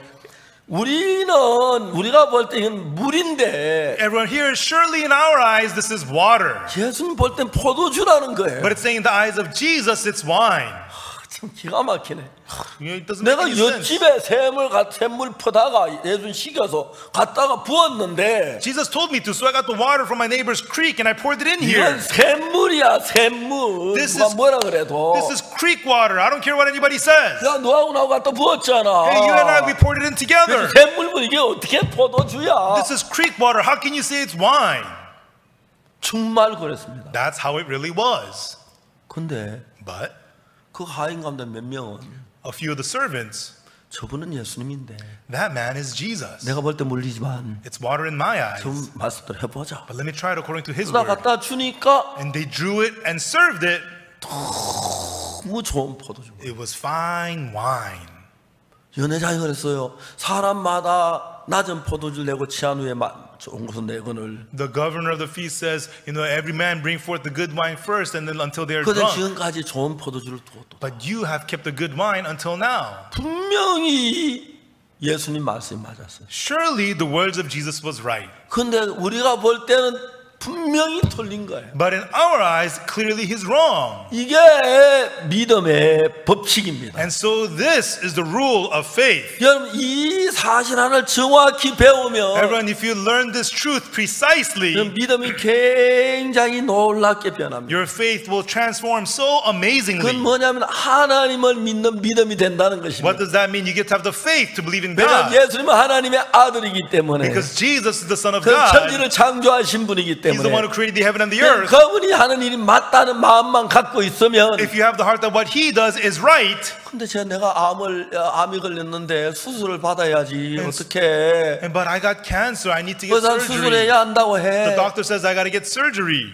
우리가 볼 때는 물인데 Everyone here, surely in our eyes, this is water. 예수님 볼 땐 포도주라는 거예요. But it's saying in the eyes of Jesus, it's wine. 참 기가 막히네. It doesn't make 내가 any sense. 옆집에 샘물 퍼다가 예수님 식여서 갖다가 부었는데 Jesus told me to, so I got the water from my neighbor's creek and I poured it in here. 이건 샘물이야, 샘물. This 누가 is- 뭐라 그래도. This is creek water. I don't care what anybody says. 야, 너하고 나하고 갖다 부었잖아. Hey, you and I, we poured it in together. 샘물은 이게 어떻게 포도주야? This is creek water. How can you say it's wine? 정말 그랬습니다. That's how it really was. 근데 But 그 하인 가운데 몇 명은 a few of the servants, 저분은 예수님인데 that man is Jesus. 내가 볼 때 물리지만 It's water in my eyes. 좀 말씀대로 해보자. But let me try it according to his 나 word. 갖다 주니까 And they drew it and served it. 너무 좋은 포도주. It was fine wine. 연회장이 그랬어요. 사람마다 낮은 포도주를 내고 취한 후에 좋은 것은 내거늘. The governor of the feast says, every man bring forth the good wine first and then until they are 그런데 drunk. 지금까지 좋은 포도주를 두었다. But you have kept the good wine until now. 분명히 예수님 말씀이 맞았어요. Surely the words of Jesus was right. 근데 우리가 볼 때는 분명히 틀린 거예요. But in our eyes, clearly he's wrong. 이게 믿음의 법칙입니다. And so this is the rule of faith. 여러분 이 사실 하나를 정확히 배우면 Everyone, if you learn this truth precisely, 믿음이 굉장히 놀랍게 변합니다. your faith will transform so amazingly. 그건 뭐냐면 하나님을 믿는 믿음이 된다는 What 것입니다. does that mean? You get to have the faith to believe in 왜냐하면 God. 예수님은 하나님의 아들이기 때문에 Because Jesus is the Son of 그 God. 천지를 창조하신 분이기 He's the one 때문에 who created the heaven and the earth. 그분이 하는 일이 맞다는 마음만 갖고 있으면 If you have the heart that what he does is right, 근데 내가 암이 걸렸는데 수술을 받아야지 어떻게 but I got cancer, I need to get 의사 surgery. 수술해야 한다고 The 해. doctor says I got to get surgery.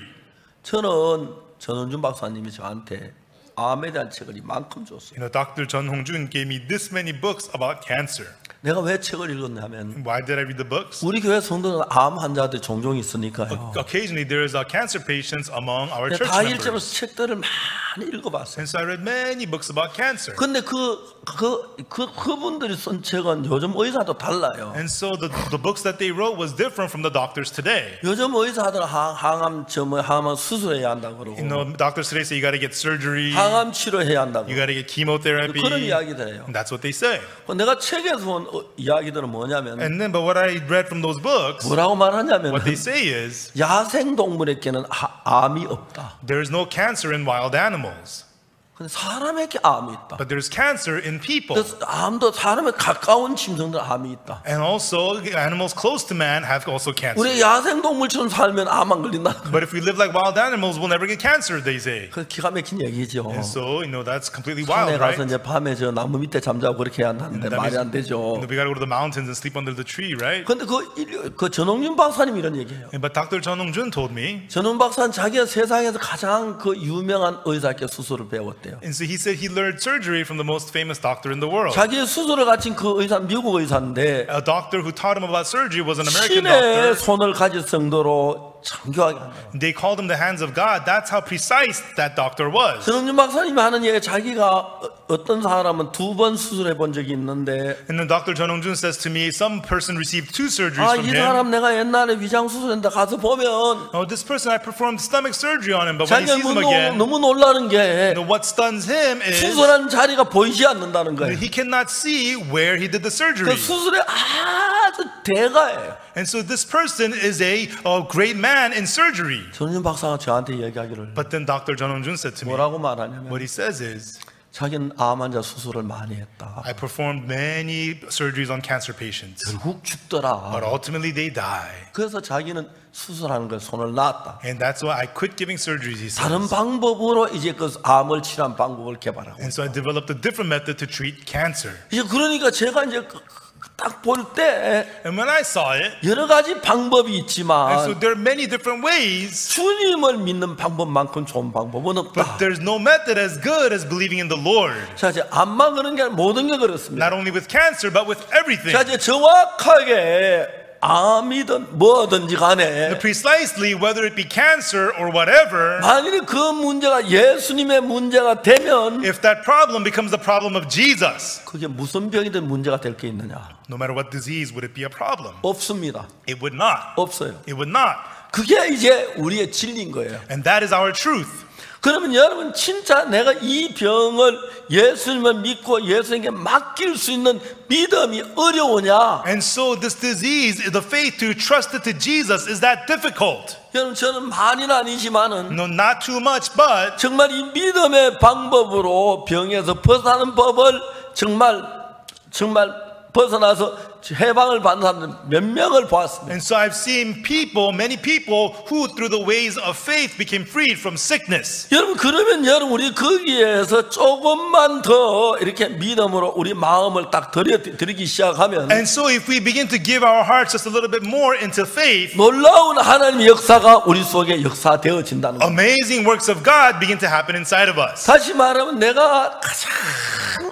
저는 전원준 박사님이 저한테 암에 대한 책을 이만큼 줬어요. Dr. Chun Hong-jun gave me this many books about cancer. 내가 왜 책을 읽었냐면 Why did I read the books? 우리 교회 성도는 암 환자들이 종종 있으니까요. Occasionally there is cancer patients among our church 다 읽으면서 members. 책들을 많이 읽어봤어요. And so I read many books about cancer. 근데 그분들이 쓴 책은 요즘 의사도 달라요. And so the books that they wrote was different from the doctors today. 요즘 의사들은 항암 수술해야 한다고 그러고 Doctors today say you got to get surgery, 항암 치료해야 한다고 you got to get chemotherapy. 그런 이야기들 해요. And that's what they say. 내가 책에서 온 이야기들은 뭐냐면 And then, but what I read from those books, 뭐라고 말하냐면 what they say is 야생 동물에게는 암이 없다. there is no cancer in wild animals, 근데 사람에게 암이 있다. but there's cancer in people. 그래서 암도 사람에 가까운 짐승들 암이 있다. And also, animals close to man have also cancer. 우리 야생 동물처럼 살면 암 안 걸린다는 거예요. But if we live like wild animals, we'll never get cancer, they say. 그 기가 막힌 얘기죠. And so, that's completely 산에 wild, 가서 right? 이제 밤에 저 나무 밑에 잠자고 그렇게 해야 하는데 That 말이 안 means, 되죠. we gotta go to the mountains and sleep under the tree, right? 근데 그 전홍준 박사님 이런 얘기해요. But Dr. Chun Hong-jun told me, 전홍준 박사는 자기가 세상에서 가장 그 유명한 의사께 수술을 배웠대요. and so he said he learned surgery from the most famous doctor in the world. 자기의 수술을 가진 그 의사 미국 의사인데 A doctor who taught him about surgery was an American 신의 doctor. 손을 가질 정도로 정교하게 한다. They called him the hands of God. That's how precise that doctor was. 전홍준 박사님이 하는 얘기 자기가 어떤 사람은 2번 수술해 본 적이 있는데 And then Dr. Chun Hong-jun says to me, some person received 2 surgeries from 이 him. 사람 내가 옛날에 위장 수술했는데 가서 보면 Oh, this person, I performed stomach surgery on him, but when he 자기가 sees him again, 너무 놀라는 게 what stuns him is 수술한 자리가 보이지 않는다는 거예요. he cannot see where he did the 그 surgery. 수술의 아주 대가예요. And so this person is a great man in surgery. 전윤 박사가 저한테 얘기하기를 But then Dr. Chun Hong-jun said to me, 뭐라고 말하냐면 what he says is, 자기는 암 환자 수술을 많이 했다. I performed many surgeries on cancer patients, 결국 죽더라. but ultimately they die. 그래서 자기는 수술하는 걸 손을 놨다. And that's why I quit giving surgeries, he 다른 says. 방법으로 이제 그 암을 치료한 방법을 개발하고. And so I developed a different method to treat cancer. 이제 그러니까 제가 이제 딱 볼 때 And when I saw it, 여러 가지 방법이 and so 있지만 there are many different ways, 주님을 믿는 방법만큼 좋은 방법은 but 없다. there's no method as good as believing in the Lord. 자, 이제 암만 그런 게 아니라 모든 게 그렇습니다. Not only with cancer, but with everything. 자, 이제 정확하게 암이든 뭐든지 간에 Precisely, whether it be cancer or whatever, 만일 그 문제가 예수님의 문제가 되면 if that problem becomes the problem of Jesus, 그게 무슨 병이든 문제가 될 게 있느냐? no matter what disease, would it be a problem? 없습니다. It would not. 없어요. It would not. 그게 이제 우리의 진리인 거예요. And that is our truth. 그러면 여러분 진짜 내가 이 병을 예수님을 믿고 예수님께 맡길 수 있는 믿음이 어려우냐? And so this disease, the faith to trust it to Jesus, is that difficult? 여러분 저는 많이는 아니지만은 No, not too much, but 정말 이 믿음의 방법으로 병에서 벗어나는 법을 정말 벗어나서 해방을 받는 사람들 몇 명을 보았습니다. and so I've seen people, many people who through the ways of faith became freed from sickness. 여러분 그러면 여러분 우리 거기에서 조금만 더 이렇게 믿음으로 우리 마음을 딱 드리기 시작하면 And so if we begin to give our hearts just a little bit more into faith, 놀라운 하나님의 역사가 우리 속에 역사되어진다는 거예요. amazing works of God begin to happen inside of us. 다시 말하면 내가 가장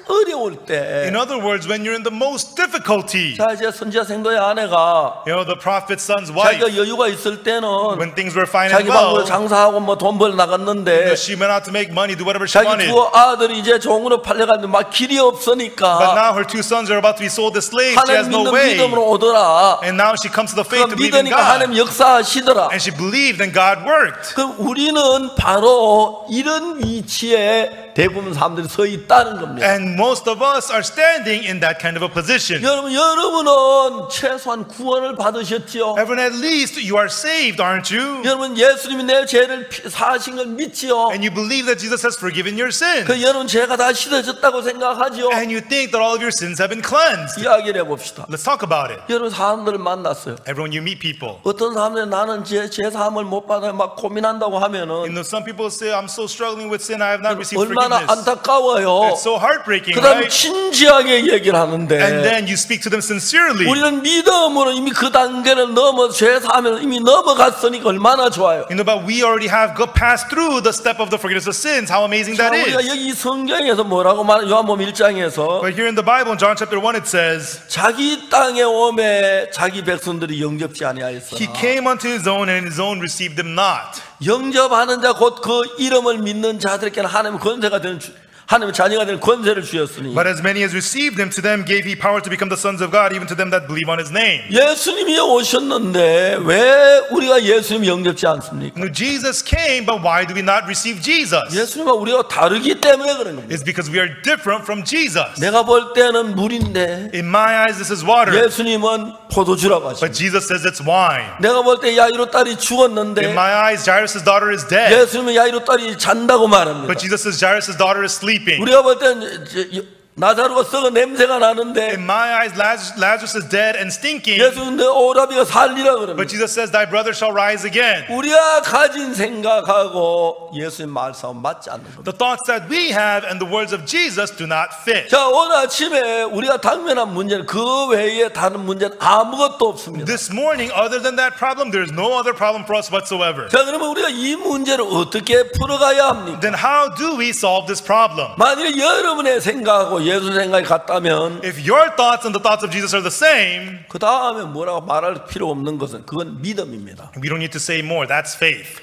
어려울 때 In other words, when you're in the most difficulty, 자 이제 선지자 생도의 아내가 you know, the prophet's son's wife, 자기가 여유가 있을 때는 when things were fine and 자기 방으로 well, 장사하고 뭐 돈 벌 나갔는데 she went out to make money, do whatever she 자기 wanted. 두 아들이 이제 종으로 팔려가는데 막 길이 But 없으니까 now her two sons are about to be sold as slaves. She has 하나님 no 믿는 way. 믿음으로 오더라. And now she comes to the faith 그 to believe in 믿으니까 God. 하나님 역사하시더라. And she believed and God worked. 그럼 우리는 바로 이런 위치에 대부분 사람들이 서 있다는 겁니다. And most of us are standing in that kind of a position. 여러분은 최소한 구원을 받으셨지요. Everyone, at least you are saved, aren't you? 여러분 예수님이 내 죄를 사하신 걸 믿지요. And you believe that Jesus has forgiven your sins. 그 여러분 죄가 다 씻어졌다고 생각하지요. And you think that all of your sins have been cleansed. 이야기를 해봅시다. Let's talk about it. 여러분 사람들을 만났어요. Everyone, you meet people. 어떤 사람들은 나는 죄 사함을 못 받아요. 막 고민한다고 You 하면은 know, some people say, I'm so struggling with sin, I have not received 얼마나 forgiveness. 안타까워요. It's so heartbreaking, 그 다음 right? 진지하게 얘기를 And 하는데 then you speak to them sincerely. 우리는 믿음으로 이미 그 단계를 넘어 죄 사함을 이미 넘어갔으니까 얼마나 좋아요. You know, but we already have passed through the step of the forgiveness of sins. How amazing 자, that 우리가 is. 여기 성경에서 뭐라고 말하는 요한복음 1장에서 But here in the Bible, in John chapter 1, it says, 자기 땅에 오매 자기 백성들이 영접지 아니하였으나 He came unto his own, and his own received him not. 영접하는 자 곧 그 이름을 믿는 자들에게는 하나님의 권세가 되는 하나님의 자녀가 되는 권세를 주셨으니 But as many as received him, to them gave he power to become the sons of God, even to them that believe on his name. 예수님이 오셨는데 왜 우리가 예수님 영접지 않습니까? Now, Jesus came, but why do we not receive Jesus? 예수님과 우리가 다르기 때문에 그런 겁니다. It's because we are different from Jesus. 내가 볼 때는 물인데 In my eyes, this is water, 예수님은 포도주라고 하죠. but Jesus says it's wine. 내가 볼 때 야이로 딸이 In 죽었는데 my eyes, Jairus' daughter is dead, 예수님은 야이로 딸이 잔다고 말합니다. but Jesus says Jairus' daughter is sleeping. 우리가 볼 때는 나사로가 썩어 냄새가 나는데 In my eyes, Lazarus is dead and stinking, 예수는 내 오라비가 살리라 but 그럽니다. Jesus says, Thy brother shall rise again. 우리가 가진 생각하고 예수님 말씀은 맞지 않는 겁니다. The thoughts that we have and the words of Jesus do not fit. 자, 오늘 아침에 우리가 당면한 문제는 그 외에 다른 문제는 아무것도 없습니다. This morning, other than that problem, there is no other problem for us whatsoever. 자, 그러면 우리가 이 문제를 어떻게 풀어가야 합니까? Then how do we solve this problem? 만일 여러분의 생각하고 예수 생각이 같다면 If your thoughts and the thoughts of Jesus are the same, 그 다음에 뭐라고 말할 필요 없는 것은 그건 믿음입니다. we don't need to say more. That's faith.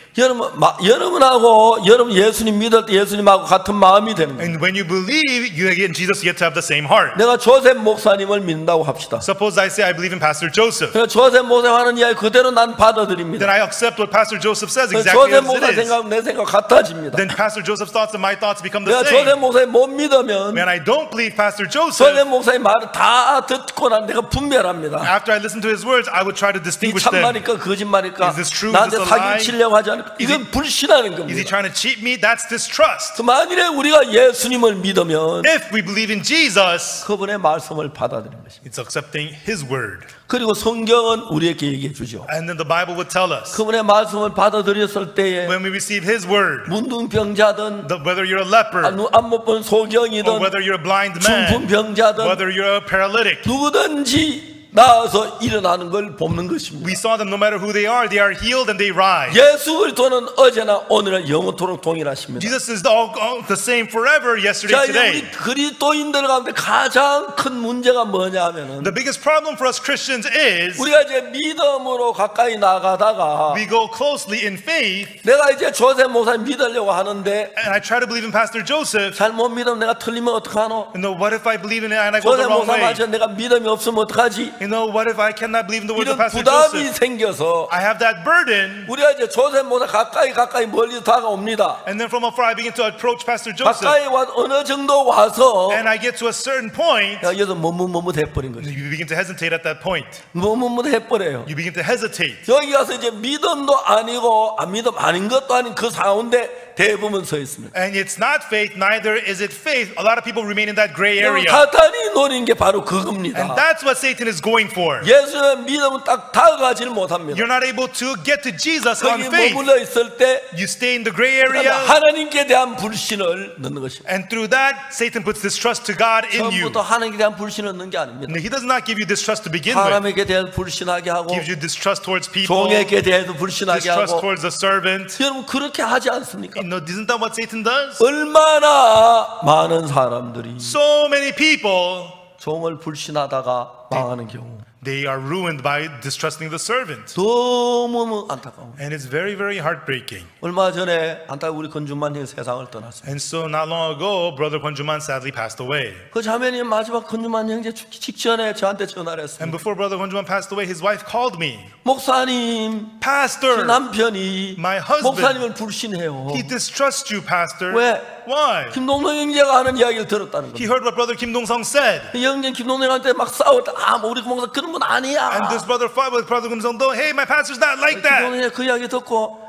여러분하고 여러분 예수님 믿을 때 예수님하고 같은 마음이 되는 거예요. And when you believe, you and Jesus get to have the same heart. 내가 조셉 목사님을 믿는다고 합시다. Suppose I say I believe in Pastor Joseph. 그러니까 조셉 목사님 하는 이야기 그대로 난 받아들입니다. Then I accept what Pastor Joseph says exactly 조셉 as 목사 it is. 생각하면 내 생각 같아집니다. Then Pastor Joseph's thoughts and my thoughts become the 내가 same. 조셉 목사님 못 믿으면 When I don't believe Pastor 조셉 Joseph, 목사님 말을 다 듣고 난 내가 분별합니다. after I listen to his words, I would try to 이 distinguish them. 참말일까 거짓말일까 Is this true? 나한테 Is this a lie? 사기 치려고 하지 않을까 아닙니까? 이건 불신하는 Is he 겁니다. trying to cheat me? That's distrust. 만일에 우리가 예수님을 믿으면 If we believe in Jesus, 그분의 말씀을 받아들이는 것입니다. it's accepting his word. 그리고 성경은 우리에게 얘기해 주죠. And then the Bible would tell us, 그분의 말씀을 받아들였을 때에 when we receive his word, 문둥병자든 whether you're a leper, 안 못 본 or 소경이든 whether you're a blind man, 중풍병자든 whether you're a paralytic, 누구든지 나와서 일어나는 걸 돕는 것입니다. we saw them no matter who they are healed and they rise. 예수 그리스도는 어제나 오늘은 영원토록 동일하십니다. Jesus is all the same forever, yesterday, 자, 이제 today. 우리 그리스도인들 가운데 가장 큰 문제가 뭐냐면은 The biggest problem for us Christians is 우리가 이제 믿음으로 가까이 나가다가 we go closely in faith, 내가 이제 조세 목사 믿으려고 하는데 and I try to believe in Pastor Joseph, 잘못 믿으면 내가 틀리면 어떡하노? and what if I believe in it and I go 조세 the wrong 목사 way? 마저 내가 믿음이 없으면 어떡하지? What if I cannot believe in the words of 이런 Pastor 부담이 Joseph? 생겨서 I have that burden, 우리가 이제 조세 목사 가까이 멀리 다가옵니다. and then from afar I begin to approach Pastor Joseph, 가까이 어느 정도 와서 and I get to a certain point, 야, 여기서 머뭇 해버린 거죠. you begin to hesitate at that point. 머뭇 해버려요. You begin to hesitate. 여기 가서 이제 믿음도 아니고 믿음 아닌 것도 아닌 그 가운데 대부분 서 있습니다. And it's not faith, neither is it faith. A lot of people remain in that gray area. 사탄이 노린 게 바로 And 그겁니다. that's what Satan is going for. 예수의 믿음은 딱 다가가지를 못합니다. You're not able to get to Jesus on 거기 faith. 머물러 있을 때 You stay in the gray area, 하나님께 대한 불신을 넣는 것입니다. and through that, Satan puts distrust to God in you. 처음부터 하나님께 대한 불신을 넣는 게 아닙니다. No, he does not give you distrust to begin with. 사람에게 대해 불신하게 하고 He gives you distrust towards people, 종에게 대해서 불신하게 distrust 하고 towards the servant. 여러분 그렇게 하지 않습니까? Isn't that what Satan does? 얼마나 많은 사람들이 So many people, 종을 불신하다가 망하는 경우 they are ruined by distrusting the servant. 너무 안타까워. And it's very, very heartbreaking. 얼마 전에 안타깝게 우리 건준만 형이 세상을 떠났어요. And so not long ago, Brother Kwanjuman sadly passed away. 그 자매님 마지막 건준만 형제 죽기 직전에 저한테 전화를 And 했습니다. before Brother Kwanjuman passed away, his wife called me. 목사님, 제 Pastor, 남편이 my husband, 목사님을 불신해요. he distrusts you, Pastor. 왜? Why? 김동동 형제가 하는 이야기를 들었다는 He 거예요. heard what Brother Kim Dong-sung said. 형제 김동동한테 막 싸웠다. 우리 목사 그런 분 아니야. And this brother fought with Brother Kim Dong-sung. Hey, my pastor's not like that. 김동동이 그 이야기 듣고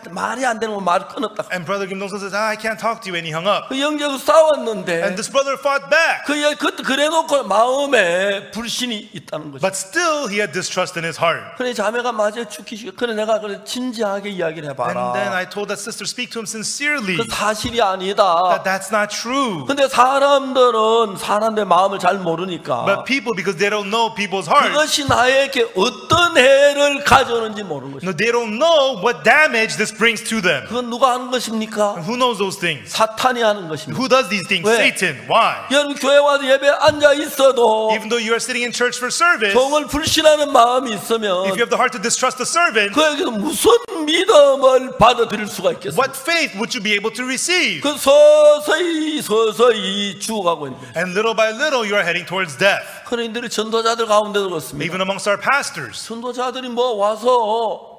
말이 안 되는 거 말을 끊었다. And Brother Kim Dong-sung says, I can't talk to you. And he hung up. 그 형제가 싸웠는데 And this brother fought back. 그 이야기 그래놓고 마음에 불신이 있다는 거죠. But still, he had distrust in his heart. 그래 자매가 맞아 죽기 그래 내가 그래 진지하게 이야기를 And then 해봐라. I told that sister, speak to him sincerely. 그 사실이 아니다. That's not true. 근데 사람들은 사람의 마음을 잘 모르니까 But people, because they don't know people's hearts, 그것이 나에게 어떤 해를 가져오는지 모르는 것이죠. no, they don't know what damage this brings to them. 그건 누가 하는 것입니까? Who knows those things? 사탄이 하는 것입니다. Who does these things? 왜? Satan. Why? 여러분 교회 와서 예배 앉아 있어도 Even though you are sitting in church for service, 종을 불신하는 마음이 있으면 if you have the heart to distrust the servant, 그에게서 무슨 믿음을 받아들일 수가 있겠어요? what faith would you be able to receive? 그 서서히 죽어가고 있는 거예요. And little by little, you are heading towards death. 그런데 전도자들 가운데도 그렇습니다. Even amongst our pastors. 전도자들이 뭐 와서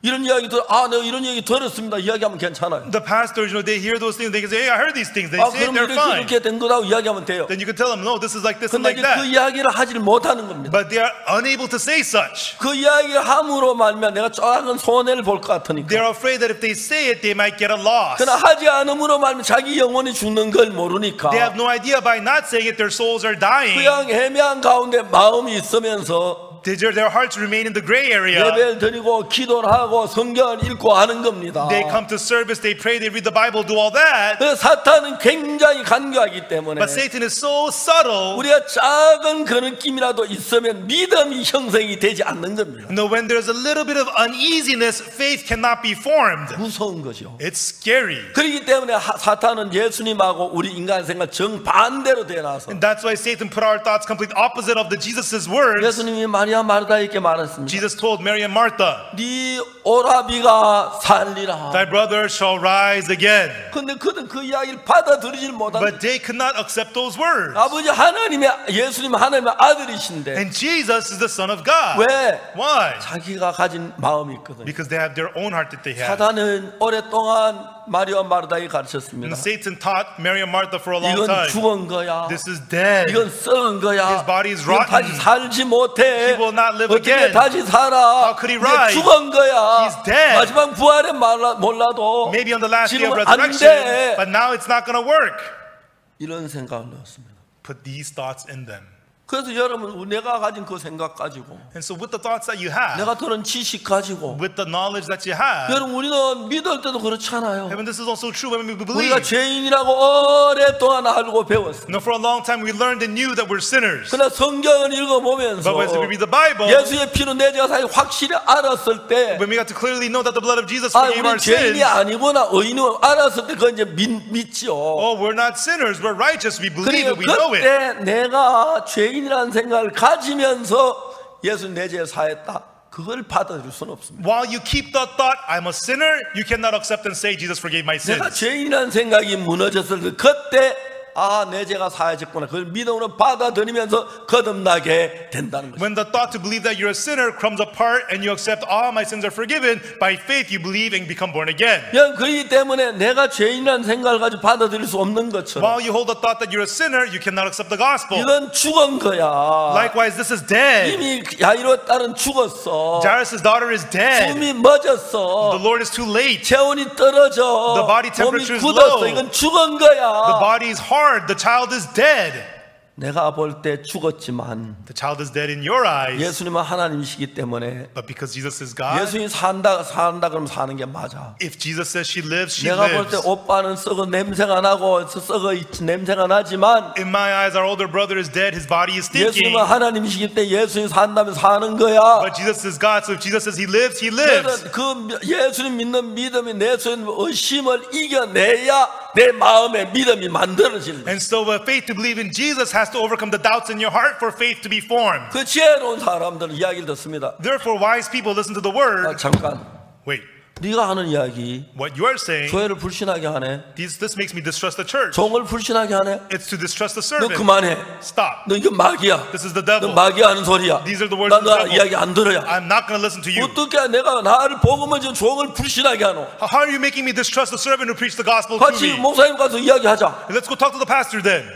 이런 이야기 내가 이런 얘기 들었습니다. 이야기하면 괜찮아요. The pastors, they hear those things. They can say, hey, I heard these things. They say 그럼 they're fine. 이렇게 된 거라고 이야기하면 돼요. Then you can tell them, no, this is like this and 근데 like 그 that. 이야기를 하지를 못하는 겁니다. But they are unable to say such. 그 이야기를 함으로 말면 내가 작은 손해를 볼 것 같으니까. They're afraid that if they say it, they might get a loss. 그러나 하지 않음으로 말면 자기 영혼이 죽는 걸 모르니까 They have no idea by not saying it, their souls are dying. 그냥 애매한 가운데 마음이 있으면서 Their hearts remain in the gray area. 예배를 드리고 기도를 하고 성경을 읽고 하는 겁니다. They come to service, they pray, they read the Bible, do all that. 그래서 사탄은 굉장히 간교하기 때문에 But Satan is so subtle. 우리가 작은 그 느낌이라도 있으면 믿음이 형성이 되지 않는 겁니다. No, when there's a little bit of uneasiness, faith cannot be formed. 무서운 거죠. It's scary. 그렇기 때문에 사탄은 예수님하고 우리 인간 생각 정반대로 되어놔서 And that's why Satan put our thoughts complete opposite of the Jesus' words. 예수님이 마리아 마르다에게 말했습니다. Jesus told Mary and Martha, 네 오라비가 살리라. thy brother shall rise again. 근데 그들은 그 이야기를 받아들이질 못한다. But they could not accept those words. 아버지 예수님 하나님의 아들이신데 And Jesus is the Son of God. 왜? Why? 자기가 가진 마음이 있거든요. Because they have their own heart that they have. 사단은 오랫동안 마리아 마르다에게 가르쳤습니다. And Satan taught Mary and Martha for a long 이건 time. 죽은 거야. This is dead. 이건 썩은 거야. His body is 이건 다시 rotten. 살지 못해. He will not live 어떻게 again. 다시 살아? How could he 이게 rise? 죽은 거야. He's dead. 마지막 부활에 몰라도 Maybe on the last day of 지금은 안 resurrection, 돼. but now it's not going to work. 이런 생각을 넣었습니다. Put these thoughts in them. 그래서 여러분 내가 가진 그 생각 가지고 And so with the thoughts that you have, 내가 들은 지식 가지고 with the knowledge that you have, 여러분 우리는 믿을 때도 그렇잖아요. and this is also true when we 우리가 believe. 죄인이라고 오랫동안 알고 배웠어요. No, for a long time we learned and knew that we're sinners. 그러나 성경을 읽어보면서 But as we read the Bible, 예수의 피는 내 죄가 사실 확실히 알았을 때 when we got to clearly know that the blood of Jesus 아, forgave 우리 our sins, 죄인이 아니구나 의인은 알았을 때 그건 이제 믿지요. oh, we're not sinners, we're righteous, we believe it, we 그러니까 know it. 그때 내가 죄인이라는 생각을 가지면서 예수 내 죄 사했다. 그걸 받아줄 수는 없습니다. While you keep the thought, I'm a sinner, you cannot accept and say Jesus forgave my 내가 sins. 죄인이라는 생각이 무너졌을 때 그때 아, 내 죄가 사해졌구나. 그걸 믿음으로 받아들이면서 거듭나게 된다는 거죠. When the thought to believe that you're a sinner comes apart and you accept all my sins are forgiven, by faith you believe and become born again. 그렇기 때문에 내가 죄인이라는 생각을 가지고 받아들일 수 없는 것처럼 While you hold the thought that you're a sinner, you cannot accept the gospel. 이건 죽은 거야. Likewise, this is dead. 이미 야이로 딸은 죽었어. Jairus' daughter is dead. 숨이 The 멎었어. Lord is too late. 체온이 떨어져. The body 몸이 temperature is 굳었어. low. 이건 죽은 The 거야. body is hard. The child is dead. 내가 볼 때 죽었지만 The child is dead in your eyes. 예수님은 하나님이시기 때문에 But because Jesus is God, 예수님이 산다 그러면 사는 게 맞아. if Jesus says she lives, she 내가 볼 lives. 때 오빠는 썩어 냄새가 나고 썩어 냄새가 나지만 In my eyes, our older brother is dead. His body is stinking. 예수님은 하나님이시기 때문에 예수님 산다면 사는 거야. But Jesus is God, so if Jesus says he lives, he lives. 그 예수님 믿는 믿음이 내 속에 의심을 이겨내야 내 마음에 믿음이 만들어지는 거야. And so faith to believe in Jesus has to overcome the doubts in your heart for faith to be formed. 그 지혜로운 사람들은 이야기를 듣습니다. Therefore, wise people listen to the word. 잠깐, Wait, 네가 하는 이야기 what you are saying, 교회를 불신하게 하네. this makes me distrust the church. 종을 불신하게 하네. It's to distrust the 너 servant. 그만해. Stop. 너 이거 마귀야. This is the 너 devil. 마귀 하는 소리야. These are the words of the 나 devil. 이야기 안 들어야. I'm not going to listen to you. 어떻게 내가 나를 복음을 준 종을 불신하게 하노? How are you making me distrust the servant who preached the gospel to 같이 me? 목사님 가서 이야기하자. Let's go talk to the pastor then.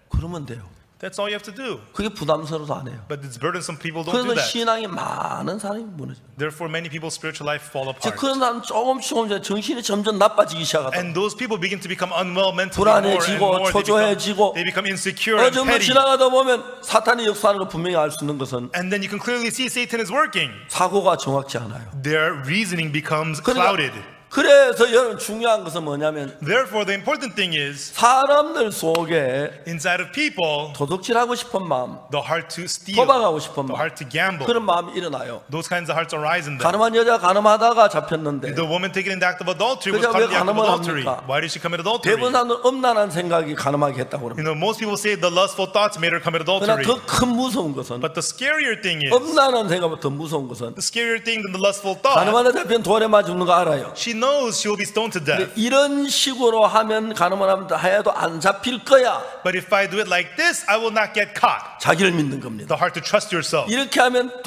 그러면 돼요. That's all you have to do. 그게 부담스러워서 안 해요. But it's burdensome. People don't 그래서 do that. 신앙이 많은 사람이 무너져요. Therefore, many people's spiritual life fall 이제 apart. 그런 사람 조금씩 정신이 점점 나빠지기 시작하다. And those people begin to become unwell mentally more and 불안해지고 more. 초조해지고 They become insecure and 정도 petty. 지나가다 보면 사탄이 역사하는 걸 분명히 알 수 있는 것은 And then you can clearly see Satan is working. 사고가 정확치 않아요. Their reasoning becomes 그러니까 clouded. 그래서 여러분 중요한 것은 뭐냐면 Therefore, the important thing is 사람들 속에 inside of people, 도둑질하고 싶은 마음, the heart to steal, 도박하고 싶은 the 마음, heart to gamble. 그런 마음이 일어나요. Those kinds of hearts arise in them. 가늠한 여자 가늠하다가 잡혔는데 The woman taken in the act of adultery was 그저 caught 왜 in the act of 가늠을 adultery. 합니까? Why did she commit adultery? 대부분 사람들은 음란한 생각이 가늠하게 했다고 그럽니다. Most people say the lustful thoughts made her commit 그러나 adultery. 더 큰 무서운 것은 But the scarier thing is, 음란한 생각보다 더 무서운 것은 the scarier thing than the lustful thought, 가늠하다 잡힌 돌에 맞아 죽는 거 알아요. she knows she will be stoned to death. 근데 이런 식으로 하면 가늠을 하면 해도 안 잡힐 거야. But if I do it like this, I will not get caught. 자기를 믿는 겁니다. The heart to trust yourself. 이렇게 하면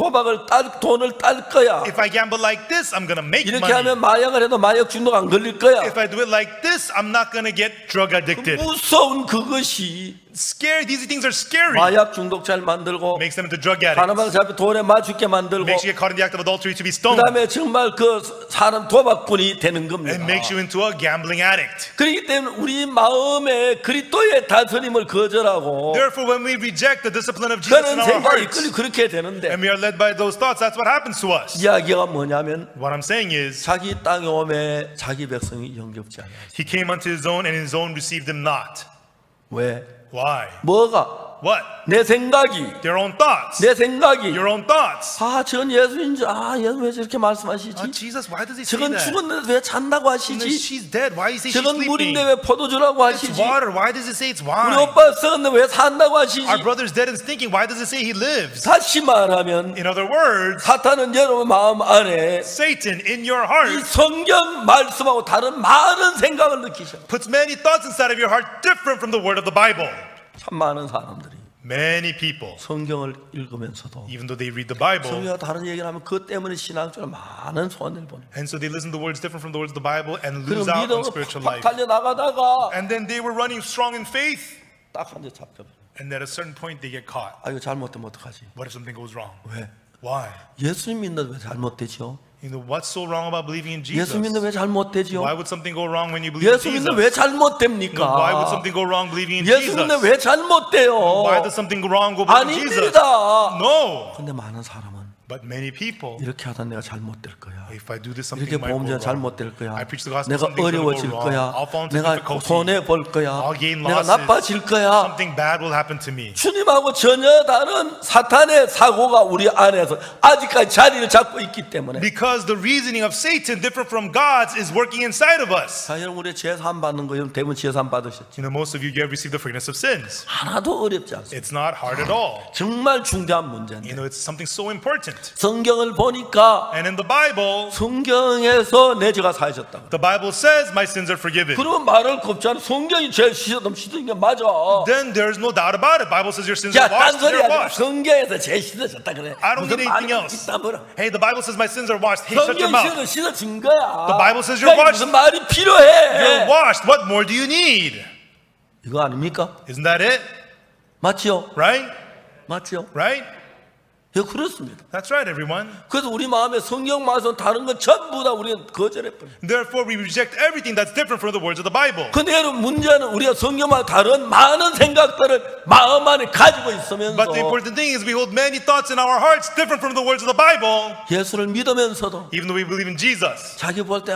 돈을 딸 거야. If I gamble like this, I'm gonna make 이렇게 money. 하면 마약을 해도 마약 중독 안 걸릴 거야. If I do it like this, I'm not gonna get drug addicted. 무서운 그것이 Scary. These things are scary. 마약 중독자를 만들고 Makes them into drug addicts. 가늠하다 잡힌 돌에 맞죽게 만들고 Makes you get caught in the act of adultery to be stoned. 그다음에 정말 그 사람 도박꾼이 되는 겁니다. And makes you into a gambling addict. 그렇기 때문에 우리 마음에 그리스도의 다스림을 거절하고 Therefore, when we reject the discipline of Jesus in 그런 our 생각이 hearts, 그렇게 되는데 and we are led by those thoughts, that's what happens to us. 이야기가 뭐냐면 What I'm saying is, 자기 땅에 오매 자기 백성이 영접지 않아요. he came unto his own, and his own received him not. 왜? Why? 뭐가? What? 내 생각이 Their own thoughts. 내 생각이 Your own thoughts. 전 예수인 줄 예수 왜 저렇게 말씀하시지? Jesus, why does he say 저건 that? 죽었는데 왜 잔다고 하시지? She's dead. Why does he say she's 저건 sleeping? 물인데 왜 포도주라고 It's 하시지? water. Why does it say it's 우리 wine? 오빠 썩었는데 왜 산다고 하시지? Our brother's dead and stinking. Why does it say he lives? 다시 말하면 In other words, 사탄은 여러분 마음 안에 Satan in your 이 heart 성경 말씀하고 다른 많은 생각을 느끼셔. puts many thoughts inside of your heart different from the word of the Bible. 참 많은 사람들이 Many people, 성경을 읽으면서도 even though they read the Bible, 성경과 다른 얘기를 하면 그 때문에 신앙적으로 많은 손해를 보는 and so they listen to words different from the words of the Bible and 그리고 lose out on 믿음으로 spiritual 팍 life. 달려나가다가 And then they were running strong in faith, 딱 한 대 잡혀버려. and at a certain point they get caught. 아 이거 잘못되면 어떡하지? What if something goes wrong? 왜? Why? 예수님 믿는데 왜 잘못되지요? You know, what's so wrong about believing in Jesus? 예수 믿는데 왜 잘못되지요? Why would something go wrong when you believe in 예수 Jesus? 믿는데 왜 You know, why would 잘못됩니까? something go wrong believing in 예수 믿는데 Jesus? 왜 잘못돼요? Why does something go wrong go believing in Jesus? 아닙니다. No. 근데 많은 사람은 But many people, 이렇게 하다 내가 잘못될 거야. if I do this, something 이렇게 might go 보험자 wrong. 잘못될 거야. I preach the gospel, 내가 something's going to go 어려워질 wrong. 거야. I'll fall into 내가 difficulty. 손해 볼 거야. I'll gain 내가 losses. 나빠질 거야. Something bad will happen to me. 주님하고 전혀 다른 사탄의 사고가 우리 안에서 아직까지 자리를 잡고 있기 때문에. Because the reasoning of Satan, different from God's, is working inside of us. 자, 여러분 우리 제사함 받는 거 여러분 대부분 제사함 받으셨죠? You know, most of you have received the forgiveness of sins. 하나도 어렵지 않습니다. It's not hard at all. 정말 중대한 문제인데 You know, it's something so important. 성경을 보니까 And in the Bible, 성경에서 내 죄가 사해졌다. the Bible says my sins are forgiven. 그러면 말을 곱지 않아. 성경이 죄 씻었다면 씻은 게 맞아. Then there's no doubt about it. Bible says your sins 야, are washed. 딴소리 They're 하지 마. washed. 성경에서 죄 씻어졌다 그래. I don't 무슨 need anything 말이 else. 있다 뭐라. Hey, the Bible says my sins are washed. Hey, shut your 성경 mouth. 씻어진 거야. The Bible says you're 그러니까 washed. 무슨 말이 You're 필요해? washed. What more do you need? 이거 아닙니까? Isn't that it? 맞지요? Right? 맞지요? Right? 예, 그렇습니다. That's right, everyone. 그래서 우리 마음에 성경 말씀 다른 건 전부 다 우리는 거절해버려. Therefore, we reject everything that's different from the words of the Bible. 근데 여러분 문제는 우리가 성경과 다른 많은 생각들을 마음 안에 가지고 있으면서 But the important thing is we hold many thoughts in our hearts different from the words of the Bible. 예수를 믿으면서도 Even though we believe in Jesus. 자기 볼 때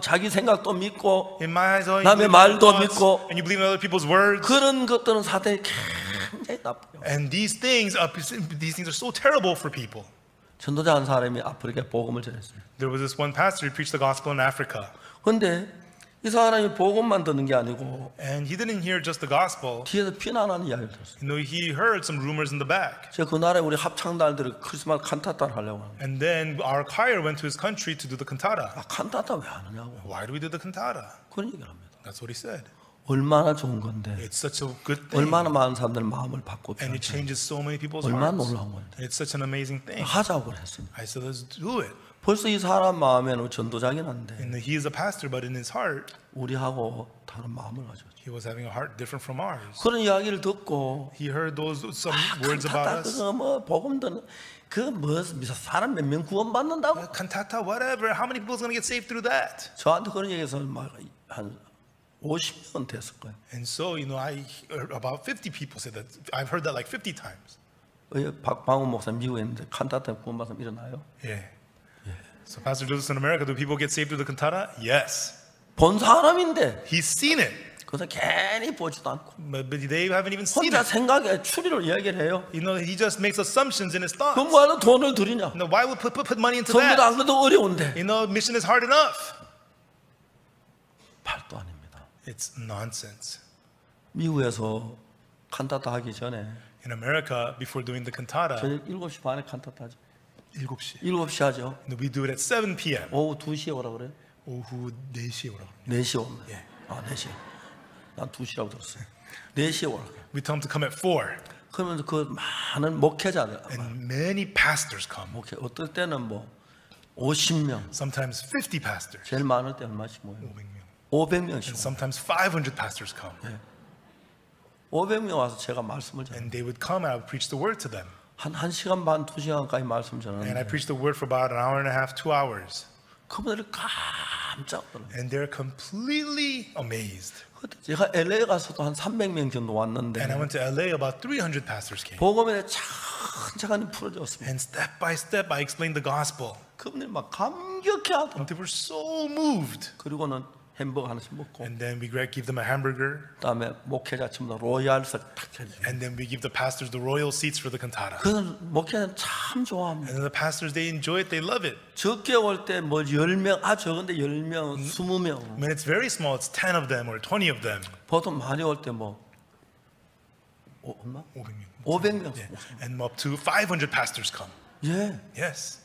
자기 생각도 믿고 In my eyes, oh, you 남의 believe in your 말도 thoughts, 믿고 and you believe in other people's words. 그런 것들은 사탄이 굉장히 나빠요. And these things are so terrible for people. 전도자 한 사람이 아프리카에 복음을 전했어요. There was this one pastor who preached the gospel in Africa. 근데 이 사람이 복음만 듣는 게 아니고 And he didn't hear just the gospel. 뒤에서 비난하는 이야기를 들었어요. You know, he heard some rumors in the back. 제가 그 나라에 우리 합창단들이 크리스마스 칸타타를 하려고 하는데 And then our choir went to his country to do the cantata. 아, 칸타타 왜 하느냐고 Why do we do the cantata? 그런 얘기를 합니다. That's what he said. 얼마나 좋은 건데 It's such a good thing. 얼마나 많은 사람들 마음을 바꾸고 And it changes so many people's 얼마나 hearts. 놀라운 건데 It's such an amazing thing. 하자고 했습니다. I said, let's do it. 벌써 이 사람 마음에는 전도자긴 한데 And he is a pastor, but in his heart, 우리하고 다른 마음을 가졌죠. he was having a heart different from ours. 그런 이야기를 듣고 He heard some words about 칸타타 us. 그거 뭐 복음 듣는 그뭐 사람 몇 명 구원받는다고 Cantata, whatever. How many people is going to get saved through that? 저한테 그런 얘기해서 한 50년 됐을 거예요. And so, you know, about 50 people said that. I've heard that like 50 times. 박방훈 목사 미국에 있는데 칸타타 구원받으면 일어나요? Yeah. So, Pastor Joseph in America, do people get saved through the cantata? Yes. 본 사람인데 He's seen it, 그래서 괜히 보지도 않고 but they haven't even seen 혼자 it. 생각에 추리를 이야기를 해요. You know, he just makes assumptions in his thoughts. 그럼 뭐하러 돈을 들이냐? You know, why would put money into 성교도 that? 안 그래도 어려운데 You know, mission is hard enough. 발도 아닙니다. It's nonsense. 미국에서 칸타타 하기 전에 In America, before doing the cantata, 저녁 7시 반에 칸타타 하죠. 7시. 7시 하죠. We do it at 7 p.m. 오후 2시에 오라 그래요? 오후 4시에 오라고. 4시에 오면 예. 아 4시 난 2시라고 들었어요. 4시에 오라 그래요. We tell them to come at 4. 그러면서 그 많은 목회자들 And many pastors come. 목회 어떨 때는 뭐 50명 Sometimes 50 pastors. 제일 많을 때 얼마씩 모여요? 500명. 500명씩 And sometimes 500 pastors come. 500명 와서 제가 말씀을 전해요. And they would come and I would preach the word to them. 한 1시간 반 2시간까지 말씀 And 전하는데 I preached the word for about an hour and a half, 2 hours. 그분들이 깜짝 놀라요. And they're completely amazed. 그때 제가 LA 가서도 한 300명 정도 왔는데 And I went to LA, about 300 pastors came. 복음에 차근차근히 풀어줬습니다. And step by step, I explained the gospel. 그분들이 막 감격해 하더라고요. They were so moved. 그리고는 햄버거 하나씩 먹고 And then we give them a hamburger. 그다음에 목회자 전부 다 로얄석 탁 해주고 And then we give the pastors the royal seats for the cantata. 그 목회자는 참 좋아합니다. And then the pastors, they enjoy it, they love it. 적게 올 때 뭐 10명 적은데 10명 20명 When it's very small, it's 10 of them or 20 of them. 보통 많이 올 때 뭐 얼마? 500명. 500명 Yeah. And up to 500 pastors come. 예 Yes.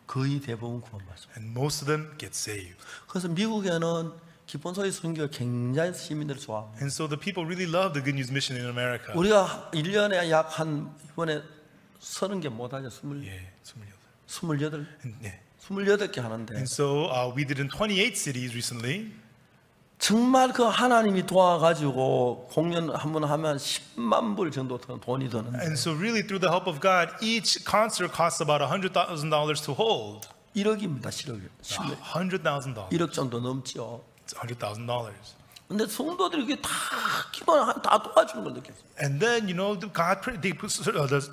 거의 대부분 구원받습니다. And most of them get saved. 그래서 미국에는 기본소위 선교가 굉장히 시민들을 좋아합니다. And so the people really love the Good News Mission in America. 우리가 1년에 약 한 이번에 30개 못하죠. 28 네. 28개 하는데 And so we did in 28 cities recently. 정말 그 하나님이 도와가지고 공연 한 번 하면 10만 불 정도 돈이 드는데 And so really through the help of God, each concert costs about $100,000 to hold. 1억입니다. 10억. $100,000. 1억 정도 넘죠. It's $100,000. 근데 성도들이 이게 다 기도하면 다 도와주는 걸 느꼈어요. And then, you know, God pray, the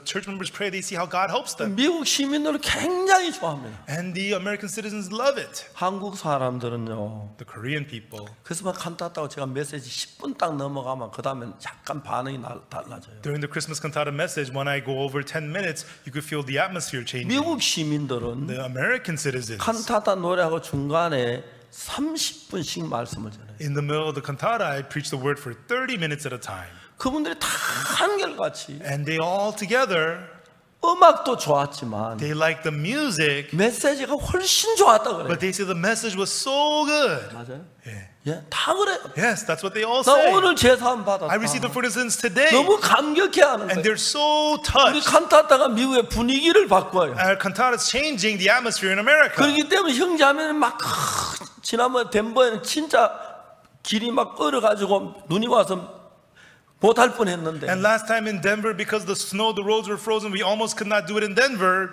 church members pray, they see how God helps them. 미국 시민들은 굉장히 좋아합니다. And the American citizens love it. 한국 사람들은요. The Korean people. 그래서 막 칸타타고 제가 메시지 10분 딱 넘어가면 그 다음엔 약간 반응이 달라져요. During the Christmas cantata message, when I go over 10 minutes, you could feel the atmosphere changing. 미국 시민들은 The American citizens, 칸타타 노래하고 중간에 30분씩 말씀을 전해요. in the middle of the cantata, I preach the word for 30 minutes at a time. 그분들이 다 한결같이 And they all together, 음악도 좋았지만 they like the music, 메시지가 훨씬 좋았다 그래요. but they say the message was so good. 맞아요? Yeah. 예, 다 그래요. Yes, that's what they all 나 say. 오늘 제사함 받았다. I received the fornisans today, 너무 감격해하는 and 거예요. they're so 우리 touched. 칸타타가 미국의 분위기를 바꿔요. Our cantata is changing the atmosphere in America. 그렇기 때문에 형제하면 막 지난번 덴버에는 진짜 길이 막 얼어가지고 눈이 와서 못할 뻔했는데 And last time in Denver, because the snow, the roads were frozen, we almost could not do it in Denver.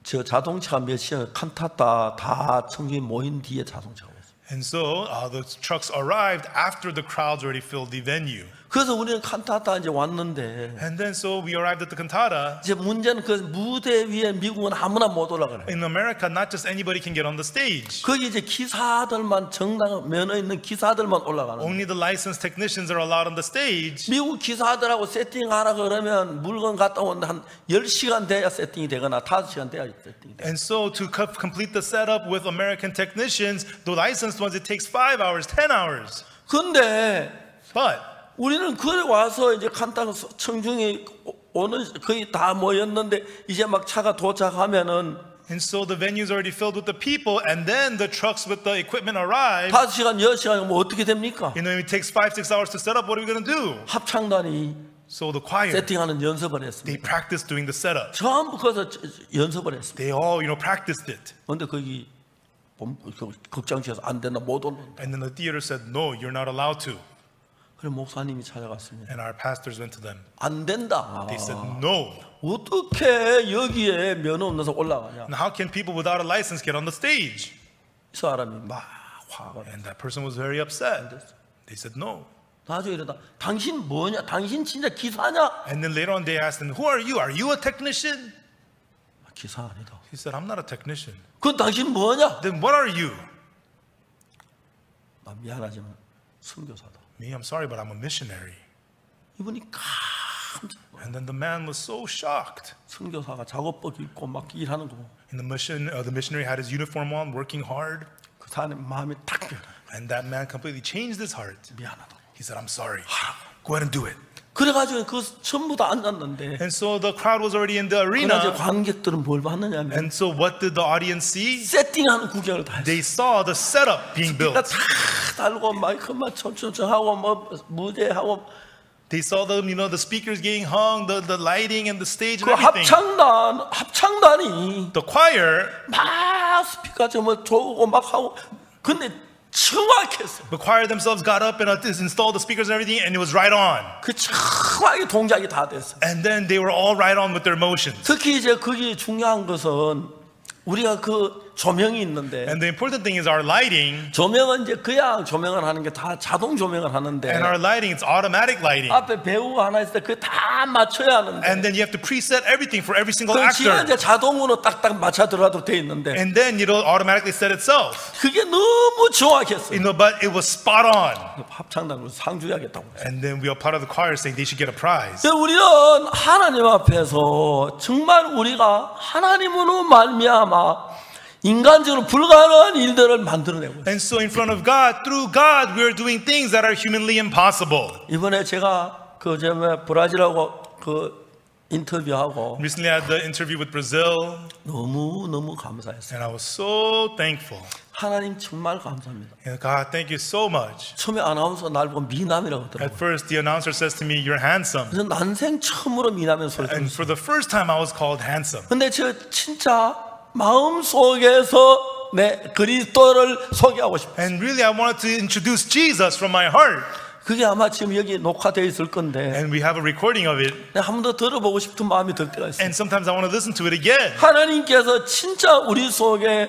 저 자동차가 몇 시간 칸타타 다 청중이 모인 뒤에 자동차가 왔어요. And so the trucks arrived after the crowds already filled the venue. 그래서 우리는 칸타타 이제 왔는데 And then so we arrived at the cantata. 이제 문제는 그 무대 위에 미국은 아무나 못 올라가요. In America, not just anybody can get on the stage. 거기 이제 기사들만 정당 면허 있는 기사들만 올라가는 거예요. Only the licensed technicians are allowed on the stage. 미국 기사들하고 세팅하라 그러면 물건 갔다 오는데 한 10시간 돼야 세팅이 되거나 5시간 돼야 세팅이 돼요. And so to complete the setup with American technicians, the licensed ones, it takes 5 hours, 10 hours. 근데 But 우리는 그래 와서 이제 칸타타 청중이 오는 거의 다 모였는데 이제 막 차가 도착하면은 and so the venue's already filled with the people, and then the trucks with the equipment arrive. 5시간, 10시간 뭐 어떻게 됩니까? You know, it takes 5-6 hours to set up. What are we going to do? 합창단이 So the choir, 세팅하는 연습을 they 했습니다. practiced doing the setup. 전부 거기서 연습을 했습니다. They all, you know, practiced it. 근데 거기 극장실에서 안 된다 못 올른다. And then the theater said, no, you're not allowed to. 그래 목사님이 찾아갔습니다. And our pastors went to them. 안 된다. They said, no. 어떻게 여기에 면허 없는 사람 올라가냐? And how can people without a license get on the stage? 이 사람이 막 화가 나. And that person was very upset. They said, no. 나중에 이러다 당신 뭐냐? 당신 진짜 기사냐? And then later on they asked him, who are you? Are you a technician? 기사 아니다. He said, I'm not a technician. 그건 당신 뭐냐? Then what are you? 나 미안하지만 선교사다. Me, I'm sorry, but I'm a missionary. 이분이 깜짝 And then the man was so shocked. 선교사가 작업복 입고 막 일하는 거. And the missionary had his uniform on, working hard. 그 사람의 마음이 딱 변해. And that man completely changed his heart. 미안하다. He said, I'm sorry. Go ahead and do it. 그래가지고 그 전부 다 앉았는데 And so the crowd was already in the 그러나 이제 arena. 관객들은 뭘 봤느냐면 And so what did the audience see? 세팅하는 구경을 다 했어. They saw the setup being built. 다 달고 마이크만 촘촘하고 뭐 무대하고 They saw them, you know, the speakers getting hung, the lighting and the stage and 그 everything. 합창단이 The choir, 막 스피커 뭐 조고 막 하고 근데 정확했어. the choir themselves got up and installed the speakers and everything, and it was right on. 그 정확하게 동작이 다 됐어. And then they were all right on with their motions. 특히 이제 거기 중요한 것은 우리가 그 조명이 있는데 And the important thing is our lighting. 조명은 이제 그냥 조명을 하는 게 다 자동 조명을 하는데 And our lighting, it's automatic lighting. 앞에 배우가 하나 있을 때 그 다 맞춰야 하는데 And then you have to preset everything for every single 그 지가 actor. 이제 자동으로 딱딱 맞춰 들어가도 돼 있는데 And then it'll automatically set itself. 그게 너무 정확했어. You know, but it was spot on. 합창단으로 상 줘야겠다고. And then we are part of the choir saying they should get a prize. 그래서 우리는 하나님 앞에서 정말 우리가 하나님으로 말미암아 인간적으로 불가능한 일들을 만들어내고 있어요. And so in front of God, through God, we are doing things that are humanly impossible. 이번에 제가 그 브라질하고 그 인터뷰하고 Recently I had the interview with Brazil, 너무 감사했어요. and I was so thankful. 하나님 정말 감사합니다. And God, thank you so much. 처음에 아나운서 날 보고 미남이라고 At 하더라고요. first, the announcer says to me, "You're handsome." 그래서 난생 처음으로 미남의 소리 And 들었어요. for the first time, I was called handsome. 근데 저 진짜 마음속에서 내 그리스도를 소개하고 싶어요. And really, I wanted to introduce Jesus from my heart. 그게 아마 지금 여기 녹화되어 있을 건데 And we have a recording of it. 내가 한 번 더 들어보고 싶은 마음이 들 때가 있어요. And sometimes I want to listen to it again. 하나님께서 진짜 우리 속에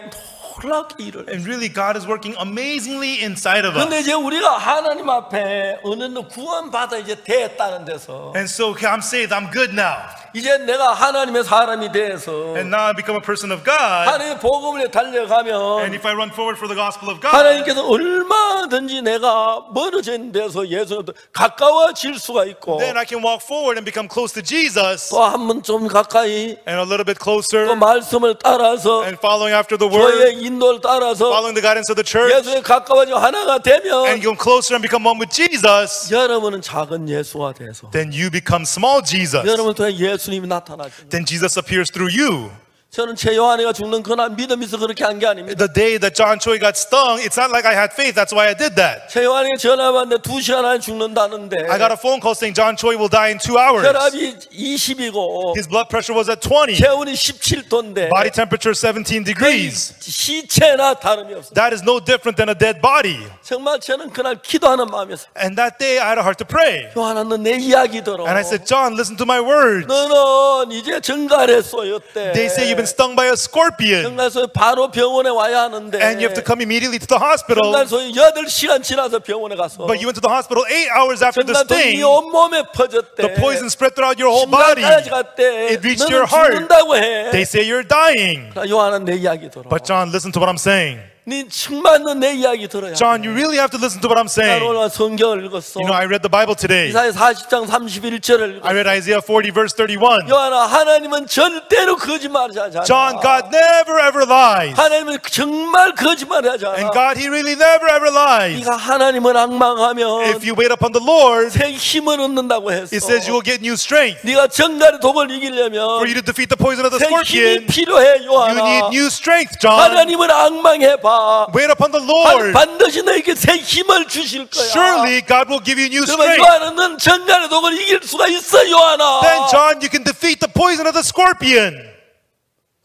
놀랍게 일을 해요. And really, God is working amazingly inside of us. 근데 이제 우리가 하나님 앞에 어느 날 구원받아 이제 됐다는 데서 And so I'm saved, I'm good now. 이제 내가 하나님의 사람이 돼서 And now I become a person of God. 하나님의 복음을 And 달려가면 if I run forward for the gospel of God, 하나님께서 얼마든지 내가 멀어져 있는 데서 예수님도 가까워질 수가 있고 then I can walk forward and become close to Jesus. 또 한 번 좀 가까이 And a little bit 또 closer. 말씀을 따라서 And following after the word. 저의 인도를 따라서 Following the guidance of the church. 예수에 가까워지고 하나가 And 되면 come closer and become one with Jesus. 여러분은 작은 예수가 돼서 Then you become small Jesus. 여러분 통해 예수님이 나타나죠. Then Jesus appears through you. 저는 제 요한이가 죽는 그날 믿음이 있어 그렇게 한 게 아닙니다. The day that John Choi got stung, it's not like I had faith. That's why I did that. 제 요한이가 전화 받는데 2시간 안에 죽는다는데 I got a phone call saying John Choi will die in 2 hours. 혈압이 20이고 His blood pressure was at 20. 체온이 17도인데 Body temperature 17 degrees. 시체나 다름이 없어요. That is no different than a dead body. 정말 저는 그날 기도하는 마음이었어요. And that day I had a heart to pray. 요한아 너 내 이야기 들어. And I said, John, listen to my words. 너는 이제 정갈에 쏘였대. They say you've been stung by a scorpion. 정갈소에 바로 병원에 와야 하는데 And you have to come immediately to the hospital. 정갈소에 8시간 지나서 병원에 가서 But you went to the hospital 8 hours after the 정갈통이 sting. 온몸에 퍼졌대. The poison spread throughout your whole body. 심장까지 갔대. It reached 너는 your heart. 죽는다고 해. They say you're dying. 요한아 내 이야기 들어. But John, listen to what I'm saying. 네 정말 너 내 이야기 들어야 John, 돼. you really have to listen to what I'm 난 saying. 오늘 성경을 읽었어. You know, I read the Bible today. 이사야 40장 31절을 읽었어. I read Isaiah 40 verse 31. 요한아 하나님은 절대로 거짓말하지 않아. John, God never ever lies. 하나님은 정말 거짓말하지 않아. And God, He really never ever lies. 네가 하나님을 악망하면 If you wait upon the Lord, 새 힘을 얻는다고 했어. it says you will get new strength. 네가 정갈의 독을 이기려면 For you to defeat the poison of the 새 힘이 scorpion, 필요해 you 요한아. need new strength, John. 하나님을 악망해봐. Wait upon the Lord. 반드시 너에게 새 힘을 주실 거야. Surely God will give you new 그러면 strength. 요한아 넌 정갈의 독을 이길 수가 있어 요한아. Then, John, you can defeat the poison of the scorpion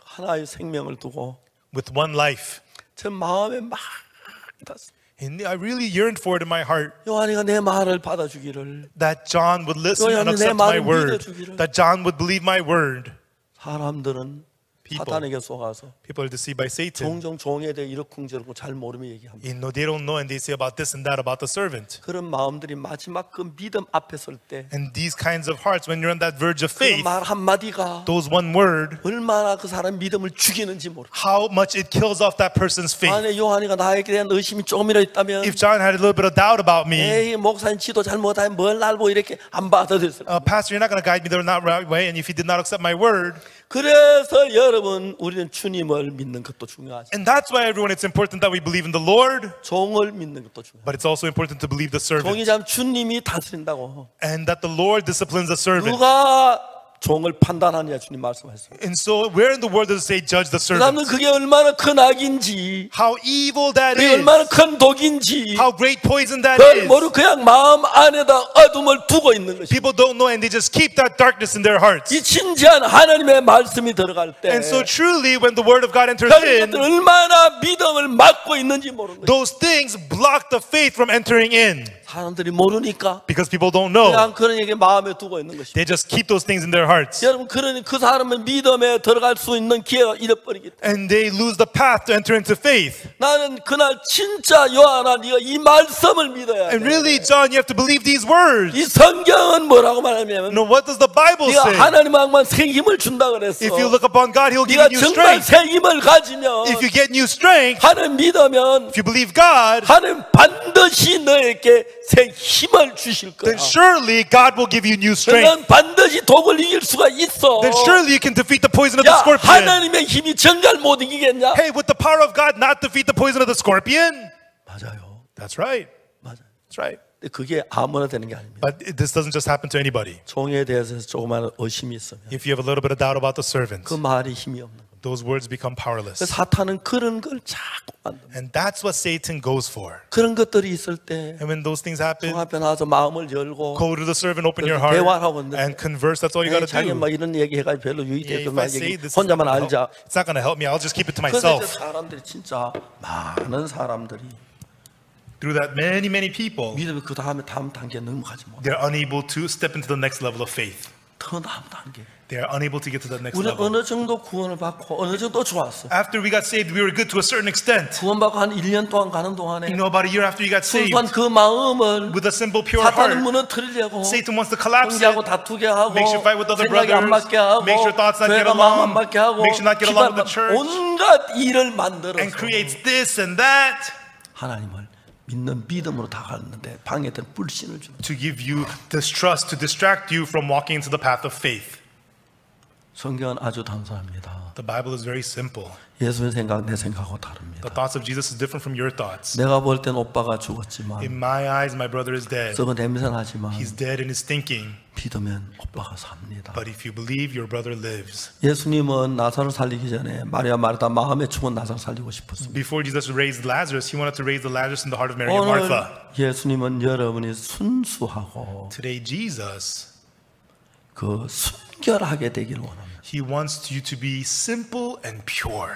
하나의 생명을 두고 with one life. 제 마음에 막 닿았어. And I really yearned for it in my heart 요한이가 내 말을 받아주기를, that John would listen and 요한이 내 accept my 말을 word, 믿어주기를. that John would believe my word. 사람들은 사탄에게 속아서 People are deceived by Satan. 종종 종에 대해 이러쿵저러쿵 잘 모르며 얘기합니다. You know, they don't know and they say about this and that about the servant. 그런 마음들이 마지막 그 믿음 앞에 설 때 그 And these kinds of hearts, when you're on that verge of faith, 말 한마디가 those one word, 얼마나 그 사람 믿음을 죽이는지 모르. how much it kills off that person's faith. 만에 요한이가 나에게 대한 의심이 조금이라도 있다면 If John had a little bit of doubt about me, 에이 목사님 지도 잘못하면 뭘 알고 이렇게 안 받아들였을 거야. Pastor, you're not going to guide me the right way. And if he did not accept my word, 그래서 여러분 우리는 주님을 믿는 것도 중요하죠. and that's why everyone, it's important that we believe in the Lord, 종을 믿는 것도 중요해요. but it's also important to believe the servant, 종이 참 주님이 다스린다고. and that the Lord disciplines the servant. 누가 종을 판단하느냐 주님 말씀하셨어요. And so, where in the world does it say judge the 그 사람은 servant? 그게 얼마나 큰 악인지, How evil that 그게 is, 얼마나 큰 독인지 how great poison that 그걸 is. 모르고 그냥 마음 안에다 어둠을 두고 있는 것이. People don't know, and they just keep that darkness in their hearts. 이 진지한 하나님의 말씀이 들어갈 때 And so, truly, when the word of God enters 그런 in, 것들 얼마나 믿음을 막고 있는지 모르는 거예요. those things block the faith from entering in 사람들이 모르니까 because people don't know. 그냥 그런 얘기 마음에 두고 있는 것이. They just keep those things in their hearts. 여러분 그러니 그 사람은 믿음에 들어갈 수 있는 기회가 잃어버리기 때문에 And they lose the path to enter into faith. 나는 그날 진짜 요한아 네가 이 말씀을 믿어야 돼. And really, John, you have to believe these words. 이 성경은 뭐라고 말하냐면 No, what does the Bible 네가 say? 하나님 악만 새 힘을 준다 그랬어. If you look upon God, He'll give 네가 you new 정말 strength. 새 힘을 가지면 If you get new strength, 하나님 믿으면 if you believe God, 하나님 반드시 너에게 새 힘을 주실 거야. then surely God will give you new strength. 너는 반드시 독을 이길 수가 있어. Then surely you can defeat the poison of the 야 scorpion. 하나님의 힘이 정말 못 이기겠냐? Hey, with the power of God, not defeat the poison of the scorpion? 맞아요. That's right. 맞아요. That's right. 근데 그게 아무나 되는 게 아닙니다. But this doesn't just happen to anybody. 종에 대해서 조그마한 의심이 있으면 If you have a little bit of doubt about the servant, 그 말이 힘이 없는 거예요. those words become powerless. 그래서 사탄은 그런 걸 자꾸 만듭니다. And that's what Satan goes for. 그런 것들이 있을 때 And when those things happen, 종 앞에 나와서 마음을 열고 go to the servant, open your 그래서 heart, 대화를 하고 있는데 and converse. That's all you got to 자기 do. 뭐 이런 얘기 해가지고 별로 유익 Yeah, 됐던 if I 말 say 얘기 this, 혼자만 알자. it's not going to help me. I'll just keep it to 그래서 이제 myself. 사람들이 진짜 많은 사람들이 Through that, many people, 믿음이 그 다음 단계에 넘어가지 못. they're unable to step into the next level of faith. 더 나은 단계. They're unable to get to the next 우리는 level. 어느 정도 구원을 받고 어느 정도 좋았어. After we got saved, we were good to a certain extent. 구원받고 한 1년 동안 가는 동안에 You know, about a year after you got saved, 순수한 그 마음을 with a simple, pure 사탄은 heart, 무너뜨리려고 Satan wants to collapse it, 형제하고 다투게 하고 makes you fight with other 생각이 안 brothers, 맞게 하고 makes your thoughts not get 교회가 마음 안 along, 맞게 하고 makes you not get along with the church, 온갖 일을 만들어서 and creates this and that 하나님을 믿는 믿음으로 다가갔는데 방해된 불신을 줍니다. to give you distrust, to distract you from walking into the path of faith. 성경은 아주 단순합니다. The Bible is very simple. 예수의 생각 내 생각하고 다릅니다. The thoughts of Jesus is different from your thoughts. 내가 볼 땐 오빠가 죽었지만 In my eyes, my brother is dead. 썩은 냄새 나지만 He's dead in his thinking. 믿으면 오빠가 삽니다. But if you believe, your brother lives. 예수님은 나사로 살리기 전에 마리아 마르다 마음에 죽은 나사로 살리고 싶었습니다. Before Jesus raised Lazarus, he wanted to raise the Lazarus in the heart of Mary and 오늘 Martha. 예수님은 여러분이 순수하고 Today, Jesus, 그 순결하게 되기를 원합니다. he wants you to be simple and pure.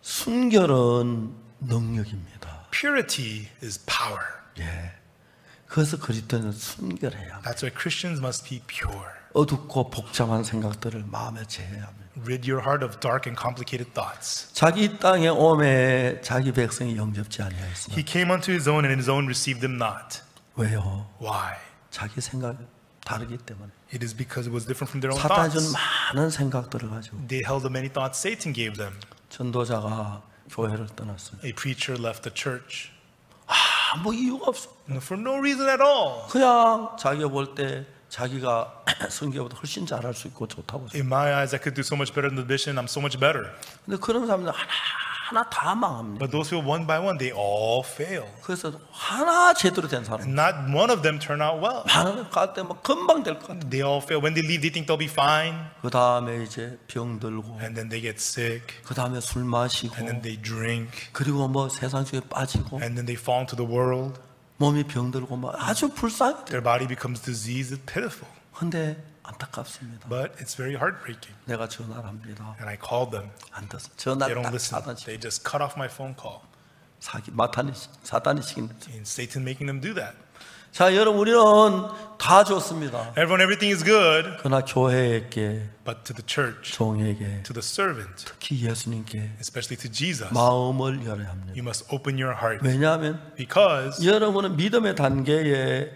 순결은 능력입니다. Purity is power. 예. 그래서 그리스도인은 순결해야 합니다. That's why Christians must be pure. 어둡고 복잡한 생각들을 마음에 제해야 합니다. Rid your heart of dark and complicated thoughts. 자기 땅에 오매 자기 백성이 영접지 아니하였으나 He came unto his own, and his own received him not. 왜요? Why? 자기 생각이 다르기 때문에 It is because it was different from their own 사탄이 준 thoughts. 많은 생각들을 가지고 They held the many thoughts Satan gave them. 전도자가 교회를 떠났어요. A preacher left the church 아무 이유가 없어. for no reason at all. 그냥 자기가 볼 때 자기가 성경보다 훨씬 잘할 수 있고 좋다고 생각해. In my eyes, I could do so much better than the mission. I'm so much better. 근데 그런 사람들 하나 다 망합니다. But those who one by one, they all fail. 그래서 하나 제대로 된 사람 Not one of them turn out well. 많은 갈때 막 금방 될 것 같아. They all fail. When they leave, they think they'll be fine. 그 다음에 이제 병 들고, And then they get sick. 그 다음에 술 마시고, And then they drink. 그리고 뭐 세상 속에 빠지고, And then they fall into the world. 몸이 병 들고 막 아주 불쌍해. Their body becomes diseased and pitiful. 근데 안타깝습니다. But it's very heartbreaking. 내가 전화를 합니다. And I called them. 안 듣어. They 전화를 don't 딱 listen. 사단시 They just cut off my phone call. 사단이 시킨 거죠. And Satan making them do that. 자, 여러분 우리는 다 좋습니다. Everyone, everything is good. 그러나 교회에게, But to the church, 종에게, to the servant, 특히 예수님께 especially to Jesus, 마음을 열어야 합니다. you must open your heart. 왜냐하면 Because 여러분은 믿음의 단계에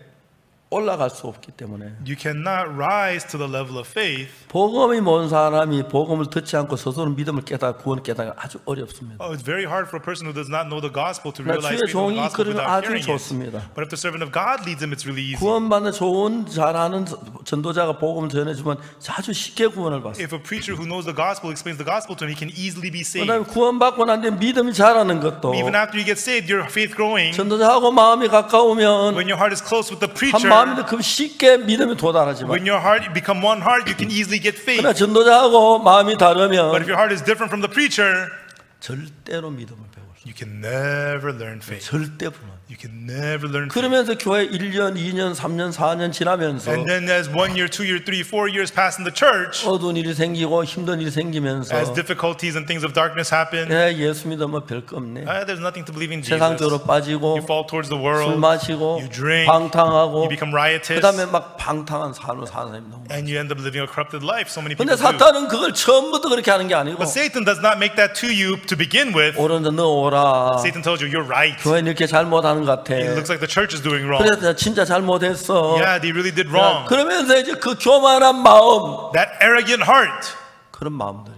올라갈 수 없기 때문에 you cannot rise to the level of faith. 복음이 뭔 사람이 복음을 듣지 않고 스스로 믿음을 깨닫고 구원을 깨닫기가 아주 어렵습니다. Oh, it's very hard for a person who does not know the gospel to 그러나 realize 주의 faith in 종이 the gospel 이끌으면 without 아주 hearing it. 좋습니다. But if the servant of God leads him, it's really easy. 구원받는 좋은 잘하는 전도자가 복음을 전해주면 아주 쉽게 구원을 받습니다. If a preacher who knows the gospel explains the gospel to him, he can easily be 그다음에 saved. 구원받고 난 뒤에 믿음이 자라는 것도 Even after you get saved, your faith growing. 전도자하고 마음이 가까우면 When your heart is close with the 한 preacher, 마음인데 그 쉽게 믿음이 도달하지만 when your heart become one heart, you can easily get faith. 그러나 전도자하고 마음이 But if 다르면 your heart is different from the preacher, 절대로 믿음을 배울 수 you can never learn faith. 절대 불안. You can never learn faith. 그러면서 교회 1년, 2년, 3년, 4년 지나면서 And then as 1 year, 2 year, 3, 4 years pass in the church, 어두운 일이 생기고 힘든 일이 생기면서 as difficulties and things of darkness happen, 예수 믿으면 별거 없네. there's nothing to believe in Jesus. 세상적으로 빠지고 You fall towards the 술 world, 마시고 you drink, 방탕하고 you become riotous, 그다음에 막 방탕한 삶을 사는 사람이 너무 많아. and you end up living a corrupted life. So many 근데 people do. 사탄은 그걸 처음부터 그렇게 하는 게 아니고 But Satan does not make that to you to begin with. 오른쪽 너 오라. Satan tells you, you're right. 교회 이렇게 잘못하는 것 같아. It looks like the church is doing wrong. 그래서 진짜 잘못했어. Yeah, they really did wrong. 그러면서 이제 그 교만한 마음, That arrogant heart, 그런 마음들이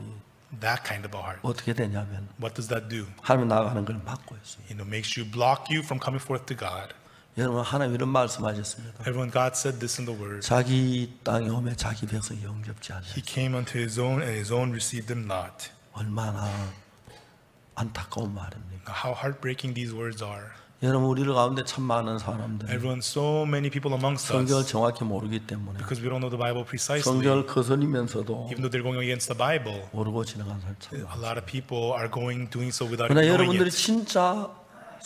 that kind of a heart. 어떻게 되냐면 What does that do? 하나님 나가는 걸 막고 있어요. Makes you block you from coming forth to God. 여러분 하나님 이런 말씀하셨습니다. Everyone, God said this in the word. 자기 땅에 오면 자기 백성 영접지 않아요. He came unto his own, and his own received him not. 얼마나 안타까운 말입니까? How heartbreaking these words are. 여러분 우리를 가운데 참 많은 사람들 Everyone, so many people amongst 성경을 us, 정확히 모르기 때문에 because we don't know the Bible precisely. 성경을 거슬리면서도 Even though they're going against the Bible, 모르고 지나간 사람 참 많아요. a lot of people are doing so without 그러나 knowing 여러분들이 it. 진짜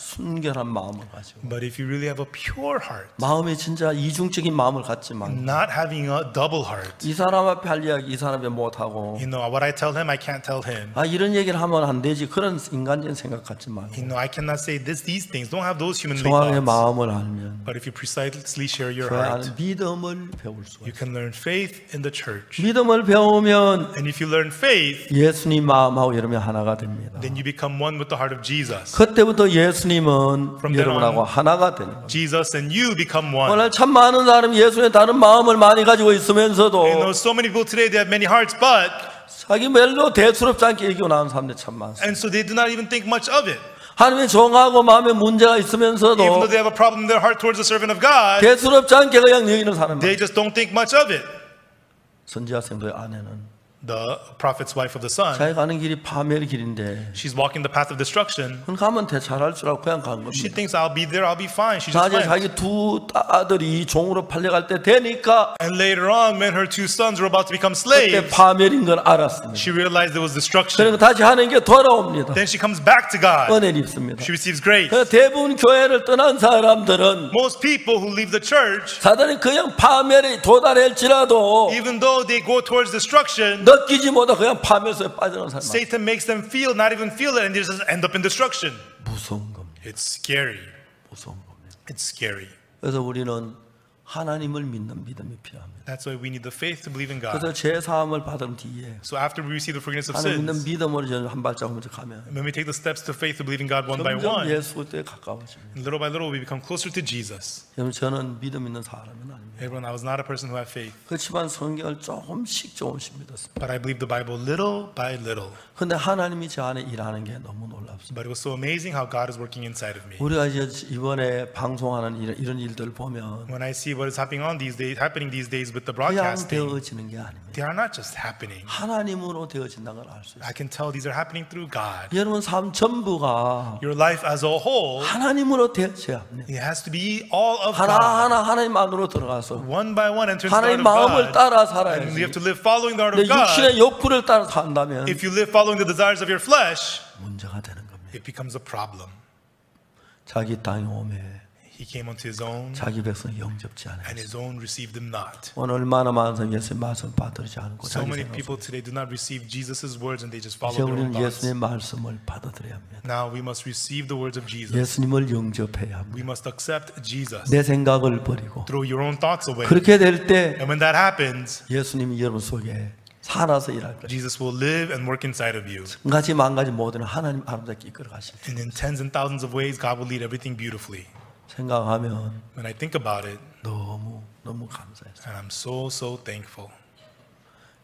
순결한 마음을 가지고 But if you really have a pure heart, 마음이 진짜 이중적인 마음을 갖지만 not having a double heart, 이 사람 앞에 할 이야기 이 사람 앞에 못하고 you know, what I tell him, I can't tell him. 아 이런 얘기를 하면 안 되지 그런 인간적인 생각 갖지 말고 You know, I cannot say these things. Don't have those human 정확하게 thoughts. 마음을 알면 But if you precisely share your 그 heart, 안에 믿음을 배울 수가 you 있어요. can learn faith in the church. 믿음을 배우면 And if you learn faith, 예수님 마음하고 여러분이 하나가 됩니다. then you become one with the heart of Jesus. 그때부터 예수님은 From then 여러분하고 on, 하나가 되는 거예요. Jesus and you become one. 오늘 참 많은 사람이 예수의 다른 마음을 많이 가지고 You 있으면서도 know, so many people today, they have many hearts, but, 자기 별로 대수롭지 않게 얘기하고 나오는 사람들이 참 많습니다. and so they do not even think much of it. 하나님의 종하고 마음에 문제가 Even 있으면서도 though they have a problem in their heart towards the servant of God, 대수롭지 않게 그냥 여기는 사람 they just don't think much of it. 선지자 생도의 아내는 The prophet's wife of the son, 자기 가는 길이 파멸의 길인데 she's walking the path of destruction. 그건 가면 잘할 줄 알고 그냥 간 She 겁니다. thinks, I'll be there, I'll be fine. She just 나중에 went. 자기 두 아들이 종으로 팔려갈 때 되니까 And later on, when her two sons were about to become 그때 slaves, 파멸인 걸 알았습니다. she realized there was destruction. 그러니까 다시 하는 게 돌아옵니다. Then she comes back to God. 은혜를 입습니다. She receives grace. 그래서 대부분 교회를 떠난 사람들은 Most people who leave the church, 사단이 그냥 파멸에 도달할지라도 even though they go towards destruction, 느끼지 못하고 그냥 파멸에 빠져나온 사람 많아요. Satan makes them feel, not even feel it, and they just end up in destruction. 무서운 겁니다. It's scary. 무서운 겁니다. It's scary. 그래서 우리는 하나님을 믿는 믿음이 필요합니다. That's why we need the faith to believe in God. 그래서 제 사함을 받은 뒤에 So after we receive the forgiveness of 하나님 믿는 sins, 믿음으로 저는 한 발자국 먼저 가면 when we take the steps to faith to believe in God one by 점점 one, 예수께 가까워집니다. and little by little we become closer to Jesus. 여러분 저는 믿음 있는 사람은 아닙니다. Everyone, I was not a person who had faith, 그렇지만 성경을 조금씩 믿었습니다. but I believed the Bible little by little. 근데 하나님이 저 안에 일하는 게 너무 놀랍습니다. But it was so amazing how God is working inside of me. 우리가 이제 이번에 방송하는 이런 일들 보면 When I see what is happening these days with the 그냥 broadcasting, 되어지는 게 아닙니다. they are not just happening. 하나님으로 되어진다는 걸 알 수 있어요. I can tell these are happening through God. 여러분 삶 전부가 Your life as a whole, 하나님으로 되어져야 합니다. it has to be all of God. 하나하나 하나님 안으로 들어가서 One by one enter into the 하나님 heart of 마음을 God. 따라 And we 살아야지. have to live following the heart 내 of God. 육신의 욕구를 따라 산다면 If you live following the desires of your flesh, 문제가 되는 겁니다. it becomes a problem. 자기 땅에 오매 He came unto his own, 자기 백성 영접지 않아요. and his own received him not. 오늘 얼마나 많은 사람이 예수의 말씀을 받들지 않고 So 자기 many 생각 people today do not receive Jesus' words and they just follow 이제 their own 우리는 thoughts. 예수님의 말씀을 받아들여야 합니다. Now we must receive the words of Jesus. 예수님을 영접해야 합니다. We must accept Jesus. 내 생각을 버리고 Throw your own thoughts away. 그렇게 될 때 And when that happens, 예수님이 여러분 속에 살아서 일할 거예요. Jesus will live and work inside of you. 한 가지 만 가지 모든 하나님 아름답게 이끌어 가실 때 And in tens and thousands of ways, God will lead everything beautifully. 생각하면 When I think about it, 너무 감사해요. and I'm so thankful.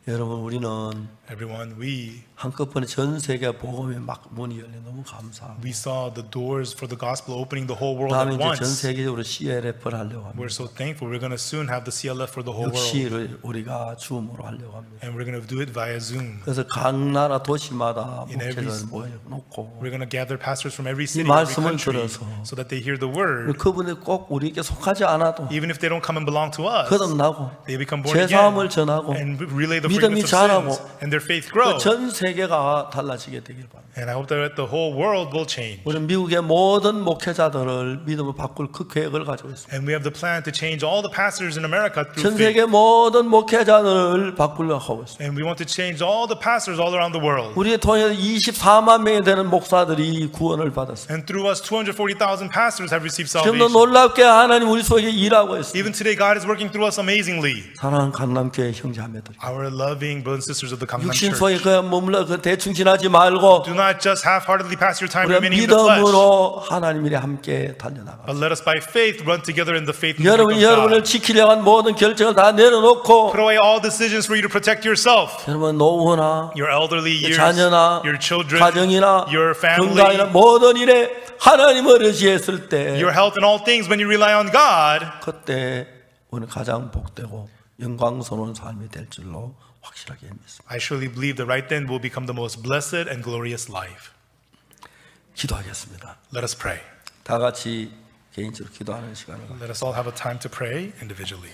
여러분 우리는 Everyone, we 한꺼번에 전 세계 복음의 막 문이 열려 너무 감사하고 saw the doors for the gospel opening the whole world 다음에 at 이제 전 once. 세계적으로 CLF를 하려고 합니다. We're so thankful. We're going to soon have the CLF for the whole world. 역시를 우리가 줌으로 하려고 합니다. And we're going to do it via Zoom. 그래서 각 나라 도시마다 In every- 목회자를 모여놓고 We're going to gather pastors from every city, 이 every 말씀을 country, 들어서 so that they hear the word. 그분이 꼭 우리에게 속하지 않아도 Even if they don't come and belong to us, 거듭나고 they become born 죄사함을 again 전하고 and relay the 믿음이 forgiveness of 자라고 sins, and their faith grow. 전 세계가 달라지게 되길 바랍니다. And I hope that the whole world will change. 우리는 미국의 모든 목회자들을 믿음을 바꿀 그 계획을 가지고 있습니다. And we have the plan to change all the pastors in America 전 through faith. 세계 모든 목회자들을 바꾸려고 하고 있습니다. And we want to change all the pastors all around the world. 우리의 통해서 24만 명이 되는 목사들이 구원을 받았습니다. And through us, 240,000 pastors have received 지금도 salvation. 놀랍게 하나님 우리 속에 일하고 있습니다. Even today, God is working through us amazingly. 사랑하는 강남교회 형제자매들, Our loving brothers and sisters of the Gangnam 육신 Church. 속에 그냥 머물러 그 대충 지나지 말고 Do not just half-heartedly pass your time 우리가 remaining in the flesh, 믿음으로 하나님 일에 함께 달려나가. but let us by faith run together in the faith and 여러분 the work of 여러분을 God. 지키려고 한 모든 결정을 다 내려놓고 Put away all decisions for you to protect yourself, 여러분 노후나 your elderly years, 자녀나 your children, 가정이나 your family, 건강이나 모든 일에 하나님을 의지했을 때 your health, and all things. When you rely on God, 그때 우리는 가장 복되고 영광스러운 삶이 될 줄로 확실하게 믿습니다. I surely believe that right then will become the most blessed and glorious life. 기도하겠습니다. Let us pray. 다 같이 개인적으로 기도하는 시간을 Let us all have a time to pray individually.